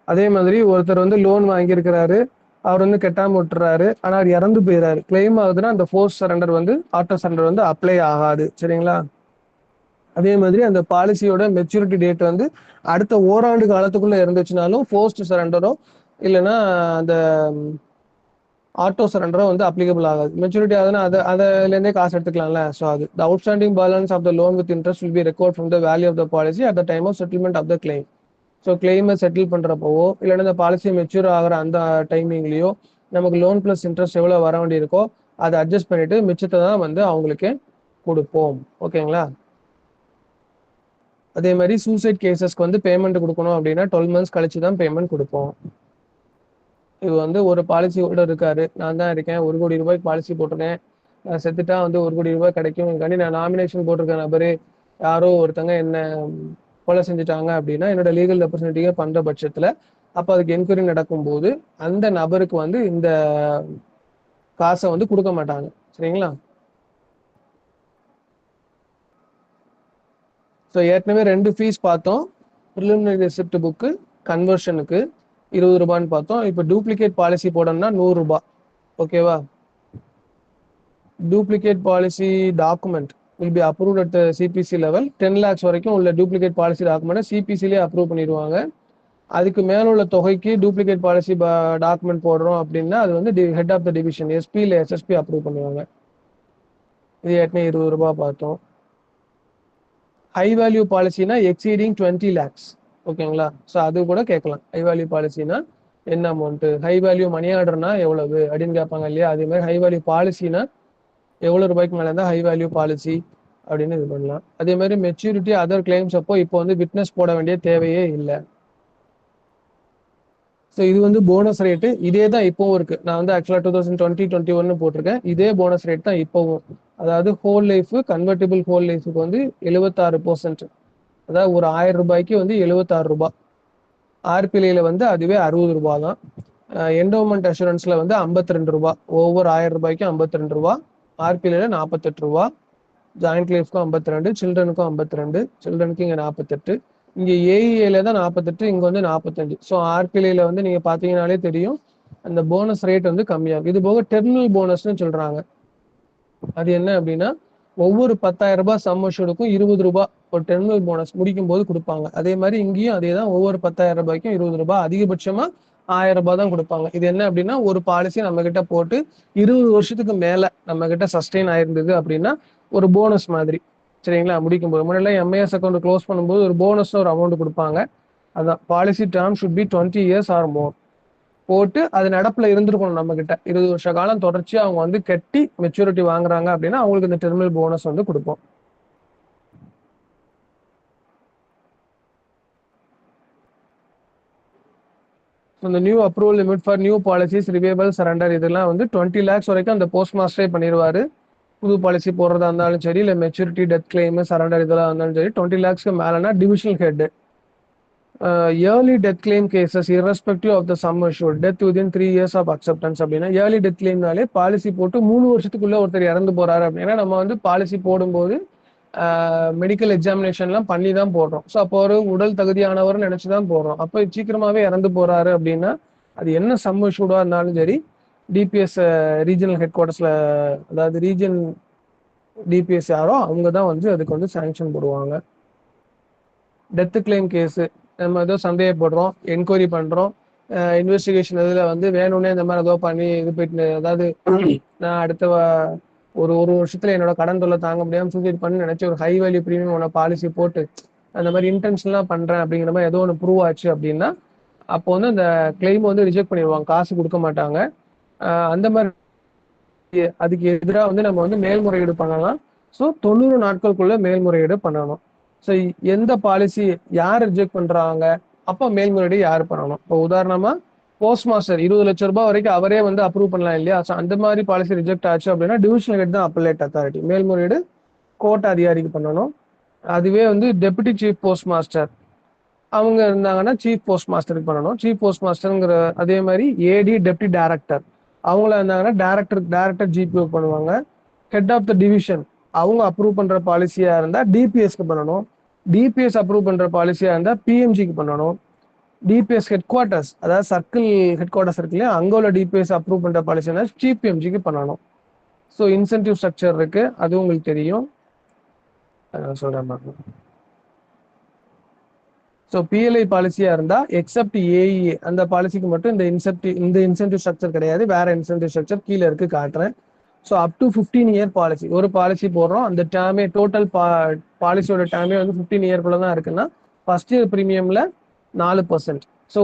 அதே மாதிரி ஒருத்தர் வந்து லோன் வாங்கியிருக்கிறாரு, அவர் வந்து கட்டாம விட்டுறாரு, ஆனா அவர் இறந்து போயிறாரு, கிளைம் ஆகுதுன்னா அந்த ஃபோர்ஸ் சரண்டர் வந்து ஆட்டோ சரண்டர் வந்து அப்ளை ஆகாது. சரிங்களா? அதே மாதிரி அந்த பாலிசியோட மெச்சூரிட்டி டேட் வந்து அடுத்த ஓராண்டு காலத்துக்குள்ள இருந்துச்சுனாலும் போஸ்ட் சரண்டரோ இல்லைன்னா அந்த ஆட்டோ சரண்டரோ வந்து அப்ளிகபிள் ஆகாது. மெச்சூரிட்டி ஆகுதுன்னா அதுலேருந்தே காசு எடுத்துக்கலாம்ல. ஸோ அது the outstanding balance of the loan with interest will be record from the value of the policy at the time of settlement of the claim. So கிளைமை செட்டில் பண்றப்போவோ இல்லைன்னா இந்த பாலிசி மெச்சூர் ஆகிற அந்த டைமிங்லயோ நமக்கு லோன் பிளஸ் இன்ட்ரெஸ்ட் எவ்வளோ வர வேண்டியிருக்கோ அதை அட்ஜஸ்ட் பண்ணிட்டு மிச்சத்தை தான் வந்து அவங்களுக்கு கொடுப்போம். ஓகேங்களா? அதே மாதிரி சூசைட் கேசஸ்க்கு வந்து பேமெண்ட் கொடுக்கணும் அப்படின்னா 12 months கழிச்சு தான் பேமெண்ட் கொடுப்போம். இது வந்து ஒரு பாலிசி ஹோல்டர் இருக்காரு, நான் தான் இருக்கேன், 1 கோடி ரூபாய்க்கு பாலிசி போட்டிருக்கேன், நான் செத்துட்டா வந்து 1 கோடி ரூபாய் கிடைக்கும், நான் நாமினேஷன் போட்டிருக்க நபரு யாரோ ஒருத்தங்க என்ன கொலை செஞ்சுட்டாங்க அப்படின்னா என்னோட லீகல் ரெப்ரஸன்டேட்டிவ் பண்ற பட்சத்துல அப்ப அதுக்கு என்கொயரி நடக்கும்போது அந்த நபருக்கு வந்து இந்த காசை வந்து கொடுக்க மாட்டாங்க. சரிங்களா? ஸோ ஏற்கனவே 2 ஃபீஸ் பார்த்தோம். ப்ரிலிமினரி ரெசிப்ட் புக்கு கன்வர்ஷனுக்கு 20 ரூபான்னு பார்த்தோம். இப்போ டூப்ளிகேட் பாலிசி போடணும்னா 100 ரூபாய். ஓகேவா? Duplicate policy document will be approved at the CPC level. 10 lakhs வரைக்கும் உள்ள டூப்ளிகேட் பாலிசி டாக்குமெண்ட் சிபிசிலேயே அப்ரூவ் பண்ணிடுவாங்க. அதுக்கு மேல உள்ள தொகைக்கு டூப்ளிகேட் பாலிசி டாக்குமெண்ட் போடுறோம் அப்படின்னா அது வந்து head of the division SP இல்லை எஸ்எஸ்பி அப்ரூவ் பண்ணுவாங்க. இது ஏற்கனவே 20 ரூபாய் பார்த்தோம். ஹை வேல்யூ பாலிசினா எக்ஸீடிங் 20 lakhs. ஓகேங்களா? ஸோ அது கூட கேட்கலாம். ஹை வேல்யூ பாலிசினா என்ன அமௌண்ட், ஹை வேல்யூ மணி ஆர்டர்னா எவ்வளவு அப்படின்னு கேட்பாங்க இல்லையா? அதே மாதிரி ஹை வேல்யூ பாலிசினா எவ்வளவு ரூபாய்க்கு மேல இருந்தா ஹை வேல்யூ பாலிசி அப்படின்னு இது பண்ணலாம். அதே மாதிரி மெச்சூரிட்டி அதர் கிளைம்ஸ் அப்போ இப்போ வந்து விட்னஸ் போட வேண்டிய தேவையே இல்லை. ஸோ இது வந்து போனஸ் ரேட்டு இதே தான் இப்போவும் இருக்கு. நான் வந்து ஆக்சுவலா 2020-21 போட்டிருக்கேன். இதே போனஸ் ரேட் தான் இப்போவும். அதாவது ஹோல் லைஃப் கன்வெர்டிபிள் ஹோல் லைஃபுக்கு வந்து 76%. அதாவது ஒரு 1000 ரூபாய்க்கு வந்து 76 ரூபாய். ஆர்பிஐல வந்து அதுவே 60 ரூபாய் தான். என்டோமெண்ட் அஷூரன்ஸ்ல வந்து 52 ரூபாய். ஒவ்வொரு 1000 ரூபாய்க்கும் 52 ரூபாய். ஆர்பிஐல 48 ரூபாய். ஜாயிண்ட் லைஃப்க்கும் 52, சில்ட்ரனுக்கும் 52, சில்ட்ரனுக்கு இங்க 48, இங்க ஏஇஏல தான் 48, இங்க வந்து 45. ஸோ ஆர்பிஐல வந்து நீங்க பாத்தீங்கன்னாலே தெரியும் அந்த போனஸ் ரேட் வந்து கம்மியாகும். இது போக டெர்மினல் போனஸ்னு சொல்றாங்க. அது என்ன அப்படின்னா ஒவ்வொரு 10,000 ரூபாய் சம் அஷ்யூர்டுக்கும் 20 ரூபாய் ஒரு டெர்மினல் போனஸ் முடிக்கும் போது கொடுப்பாங்க. அதே மாதிரி இங்கேயும் அதே தான். ஒவ்வொரு 10,000 ரூபாய்க்கும் 20 ரூபாய், அதிகபட்சமா 1000 ரூபாய் தான் கொடுப்பாங்க. இது என்ன அப்படின்னா ஒரு பாலிசி நம்ம கிட்ட போட்டு 20 வருஷத்துக்கு மேல நம்ம கிட்ட சஸ்டெயின் ஆயிருந்தது அப்படின்னா ஒரு போனஸ் மாதிரி. சரிங்களா? முடிக்கும் போது முன்னாடி எம்ஐஎஸ் அக்கௌண்ட் க்ளோஸ் பண்ணும்போது ஒரு போனஸ் ஒரு அமௌண்ட் கொடுப்பாங்க. அதான் policy term should be 20 years or more போட்டு அது நடப்புல இருந்திருக்கணும். நம்ம கிட்ட 20 வருஷ காலம் தொடர்ச்சியா அவங்க வந்து கட்டி மெச்சூரிட்டி வாங்குறாங்க அப்படின்னா அவங்களுக்கு இந்த டெர்மினல் போனஸ் வந்து கொடுப்போம். இந்த new approval limit for new policies revival surrender இதெல்லாம் வந்து 20 lakhs வரைக்கும் அந்த போஸ்ட் மாஸ்டரே பண்ணிடுவாரு. புது பாலிசி போடுறதா இருந்தாலும் சரி, இல்லை மெச்சூரிட்டி டெத் கிளைம் சரண்டர் இதெல்லாம் இருந்தாலும் சரி, 20 lakhsக்கு மேலனா divisional head. Early death claim cases irrespective of the sum assured death within 3 years of acceptance அப்படின்னா ஏர்லி டெத் கிளைம்னாலே பாலிசி போட்டு 3 வருஷத்துக்குள்ள ஒருத்தர் இறந்து போறாரு அப்படின்னா நம்ம வந்து பாலிசி போடும்போது மெடிக்கல் எக்ஸாமினேஷன்லாம் பண்ணி தான் போடுறோம். ஸோ அப்போ ஒரு உடல் தகுதியானவர் நினைச்சுதான் போடுறோம். அப்போ சீக்கிரமாவே இறந்து போறாரு அப்படின்னா அது என்ன சம் அஷ்யூர்டா இருந்தாலும் சரி, டிபிஎஸ் ரீஜனல் ஹெட் குவார்டர்ஸ்ல அதாவது ரீஜன் டிபிஎஸ் யாரோ அவங்க தான் வந்து அதுக்கு வந்து சாங்ஷன் போடுவாங்க. டெத் கிளைம் கேஸ் நம்ம ஏதோ சந்தேகப்படுறோம், என்கொயரி பண்றோம், இன்வெஸ்டிகேஷன் இதில் வந்து வேணும்னே இந்த மாதிரி ஏதோ பண்ணி இது போயிட்டு அதாவது நான் அடுத்த ஒரு வருஷத்துல என்னோட கடன் தொல்லை தாங்க முடியாமல் சூசைட் பண்ணி நினைச்சு ஒரு ஹை வேல்யூ ப்ரீமியம் பாலிசி போட்டு அந்த மாதிரி இன்டென்ஷன்லாம் பண்றேன் அப்படிங்கிற மாதிரி ஏதோ ஒன்று ப்ரூவ் ஆச்சு அப்படின்னா அப்போ வந்து அந்த கிளைம் வந்து ரிஜெக்ட் பண்ணிடுவாங்க, காசு கொடுக்க மாட்டாங்க. அந்த மாதிரி அதுக்கு எதிராக வந்து நம்ம வந்து மேல்முறையீடு பண்ணலாம். ஸோ 90 நாட்களுக்குள்ள மேல்முறையீடு பண்ணணும். ஸோ எந்த பாலிசி யார் ரிஜெக்ட் பண்றாங்க அப்போ மேல்முறையீடு யார் பண்ணணும்? இப்போ உதாரணமா போஸ்ட் மாஸ்டர் 20 லட்சம் ரூபாய் வரைக்கும் அவரே வந்து அப்ரூவ் பண்ணலாம் இல்லையா? ஸோ அந்த மாதிரி பாலிசி ரிஜெக்ட் ஆச்சு அப்படின்னா டிவிஷனல் ஹெட் தான் அப்பலேட் அத்தாரிட்டி, மேல்முறையீடு கோர்ட் அதிகாரிக்கு பண்ணணும். அதுவே வந்து டெபுட்டி சீஃப் போஸ்ட் மாஸ்டர் அவங்க இருந்தாங்கன்னா சீஃப் போஸ்ட் மாஸ்டருக்கு பண்ணணும். சீஃப் போஸ்ட் மாஸ்டருங்கிற அதே மாதிரி ஏடி டெப்டி டைரக்டர் அவங்கள இருந்தாங்கன்னா டைரக்டர் ஜிபிஓ பண்ணுவாங்க. ஹெட் ஆஃப் த டிவிஷன் அவங்க அப்ரூவ் பண்ற பாலிசியா இருந்தா டிபிஎஸ்க்கு பண்ணணும். டிபிஎஸ் அப்ரூவ் பண்ற பாலிசியா இருந்தா பிஎம்ஜிக்கு பண்ணணும். டிபிஎஸ் ஹெட் குவார்டர்ஸ் அதாவது சர்க்கிள் ஹெட் குவார்டர்ஸ் இருக்கு இல்லையா, அங்க உள்ள டிபிஎஸ் அப்ரூவ் பண்ற பாலிசியா சிபிஎம்ஜிக்கு பண்ணணும். ஸோ இன்சென்டிவ் ஸ்ட்ரக்சர் இருக்கு, அது உங்களுக்கு தெரியும். சொல்றேன் பாருங்க. ஸோ பிஎல்ஐ பாலிசியா இருந்தா எக்ஸப்ட் ஏஇஏ அந்த பாலிசிக்கு மட்டும் இந்த இன்சென்டிவ் ஸ்ட்ரக்சர் கிடையாது, வேற இன்சென்டிவ் ஸ்ட்ரக்சர் கீழே இருக்கு காட்டுறேன். So up to 15 year policy, ஒரு பாலிசி போடுறோம், அந்த டேர்மே டோட்டல் பாலிசியோட டேர்மே வந்து 15 இயர்க்குள்ள தான் இருக்குன்னா ஃபர்ஸ்ட் இயர் ப்ரீமியம்ல 4%. ஸோ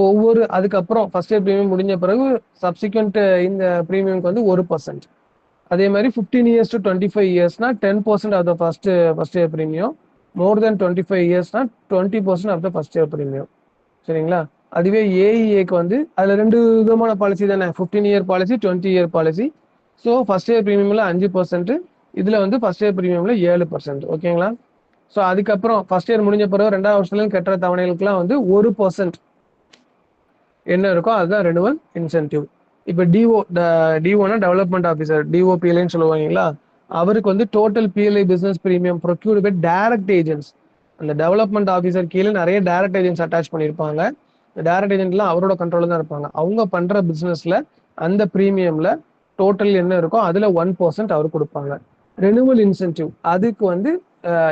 அதுக்கப்புறம் ஃபர்ஸ்ட் இயர் ப்ரீமியம் முடிஞ்ச பிறகு சப்சிக்வெண்ட் இந்த ப்ரீமியம்க்கு வந்து 1%. அதே மாதிரி 15 இயர்ஸ் டு 25 இயர்ஸ்னா 10% of the first year premium, more then 25 இயர்ஸ்னா 20% of the first year premium. சரிங்களா? அதுவே ஏஇஏக்கு வந்து அதுல 2 விதமான பாலிசி தானே, 15 year policy, 20 year policy. So first year ப்ரீமியம்ல 5%, இதுல வந்து ஃபர்ஸ்ட் இயர் ப்ரீமியம்ல 7%. ஓகேங்களா? ஸோ அதுக்கப்புறம் ஃபர்ஸ்ட் இயர் முடிஞ்ச பிறகு 2வது வருஷத்துல கட்டுற தவணைகளுக்குலாம் வந்து 1% என்ன இருக்கோ அதுதான் ரெனுவல் இன்சென்டிவ். இப்போ டிஓனா டெவலப்மெண்ட் ஆஃபீஸர், டிஓபிஎல்னு சொல்லுவாங்களா, அவருக்கு வந்து total PLI business premium procured by direct agents. அந்த டெவலப்மெண்ட் ஆஃபீஸர் கீழே நிறைய டைரக்ட் ஏஜென்ட்ஸ் அட்டாச் பண்ணியிருப்பாங்க. டைரக்ட் ஏஜென்ட்லாம் அவரோட கண்ட்ரோல தான் இருப்பாங்க. அவங்க பண்ற பிசினஸ்ல அந்த பிரீமியம்ல டோட்டல் என்ன இருக்கோ அதுல 1% அவர் கொடுப்பாங்க. ரெனுவல் இன்சென்டிவ் அதுக்கு வந்து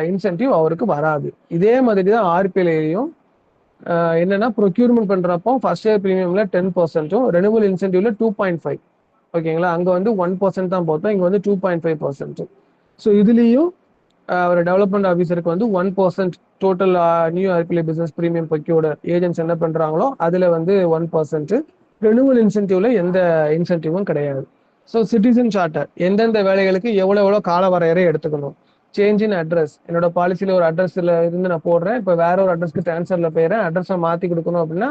இன்சென்டிவ் அவருக்கு வராது. இதே மாதிரி தான் ஆர்பிஎல்ஐயும் என்னன்னா ப்ரொக்யூர்மெண்ட் பண்றப்போ ஃபர்ஸ்ட் இயர் ப்ரீமியம்ல 10%, ரெனுவல் இன்சென்டிவ்ல 2.5. ஓகேங்களா? அங்க வந்து 1% தான் போட்டோம், இங்க வந்து 2.5%. ஸோ இதுலயும் ஒரு டெவலப்மெண்ட் ஆஃபீஸருக்கு வந்து 1% total new RPLI business premium procured agents என்ன பண்றாங்களோ அதுல வந்து 1%. ரெனுவல் இன்சென்டிவ்ல எந்த இன்சென்டிவும் கிடையாது. ஸோ சிட்டிசன் சார்ட்டர் எந்தெந்த வேலைகளுக்கு எவ்வளவு கால வரையறை எடுத்துக்கணும். சேஞ்ச் இன் அட்ரஸ், என்னோட பாலிசியில ஒரு அட்ரஸ்ல இருந்து நான் போடுறேன், இப்போ வேற ஒரு அட்ரஸ்க்கு டிரான்ஸ்ஃபர்ல போயிடுறேன், அட்ரஸை மாத்தி கொடுக்கணும் அப்படின்னா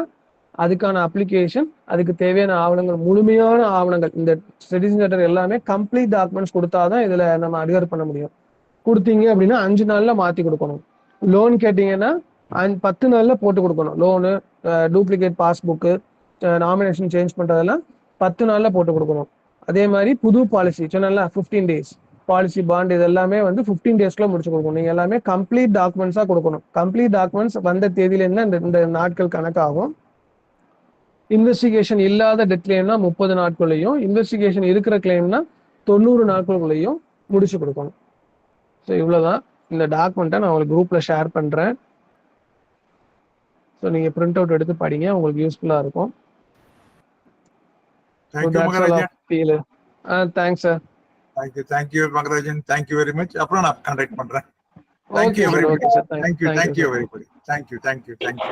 அதுக்கான அப்ளிகேஷன், அதுக்கு தேவையான ஆவணங்கள், முழுமையான ஆவணங்கள், இந்த சிட்டிசன் சார்ட்டர் எல்லாமே கம்ப்ளீட் டாக்குமெண்ட்ஸ் கொடுத்தாதான் இதுல நம்ம அட்கர் பண்ண முடியும். கொடுத்தீங்க அப்படின்னா 5 நாள்ல மாத்தி கொடுக்கணும். லோன் கேட்டீங்கன்னா 10 நாள்ல போட்டு கொடுக்கணும். Loan, duplicate passbook, nomination change பண்றதெல்லாம் 10 நாள்ல போட்டு கொடுக்கணும். அதே மாதிரி புது பாலிசி சொன்னல 15 டேஸ் பாலிசி பாண்ட், இது எல்லாமே வந்து 15 டேஸ்க்குள்ள முடிச்சு கொடுக்கணும். நீங்க எல்லாமே கம்ப்ளீட் டாக்குமெண்ட்ஸா கொடுக்கணும். கம்ப்ளீட் டாக்குமெண்ட்ஸ் வந்த தேதியில இருந்து இந்த நாட்கள் கணக்காகும். இன்வெஸ்டிகேஷன் இல்லாத டெத் கிளைம்னா 30 நாட்களையும், இன்வெஸ்டிகேஷன் இருக்கிற கிளைம்னா 90 நாட்களுக்குள்ளேயும் முடிச்சு கொடுக்கணும். ஸோ இவ்வளவுதான். இந்த டாக்குமெண்ட்டை நான் உங்களுக்கு குரூப்ல ஷேர் பண்றேன். ஸோ நீங்க பிரிண்ட் அவுட் எடுத்து படிங்க, உங்களுக்கு யூஸ்ஃபுல்லா இருக்கும். Thanks sir. தேங்க்யூ மகராஜன், தேங்க்யூ வெரி மச். அப்புறம் நான் கான்டாக்ட் பண்றேன். Thank you Okay, very sir. Much. Okay, sir. Thank you Thank you, sir. Very much. Thank you.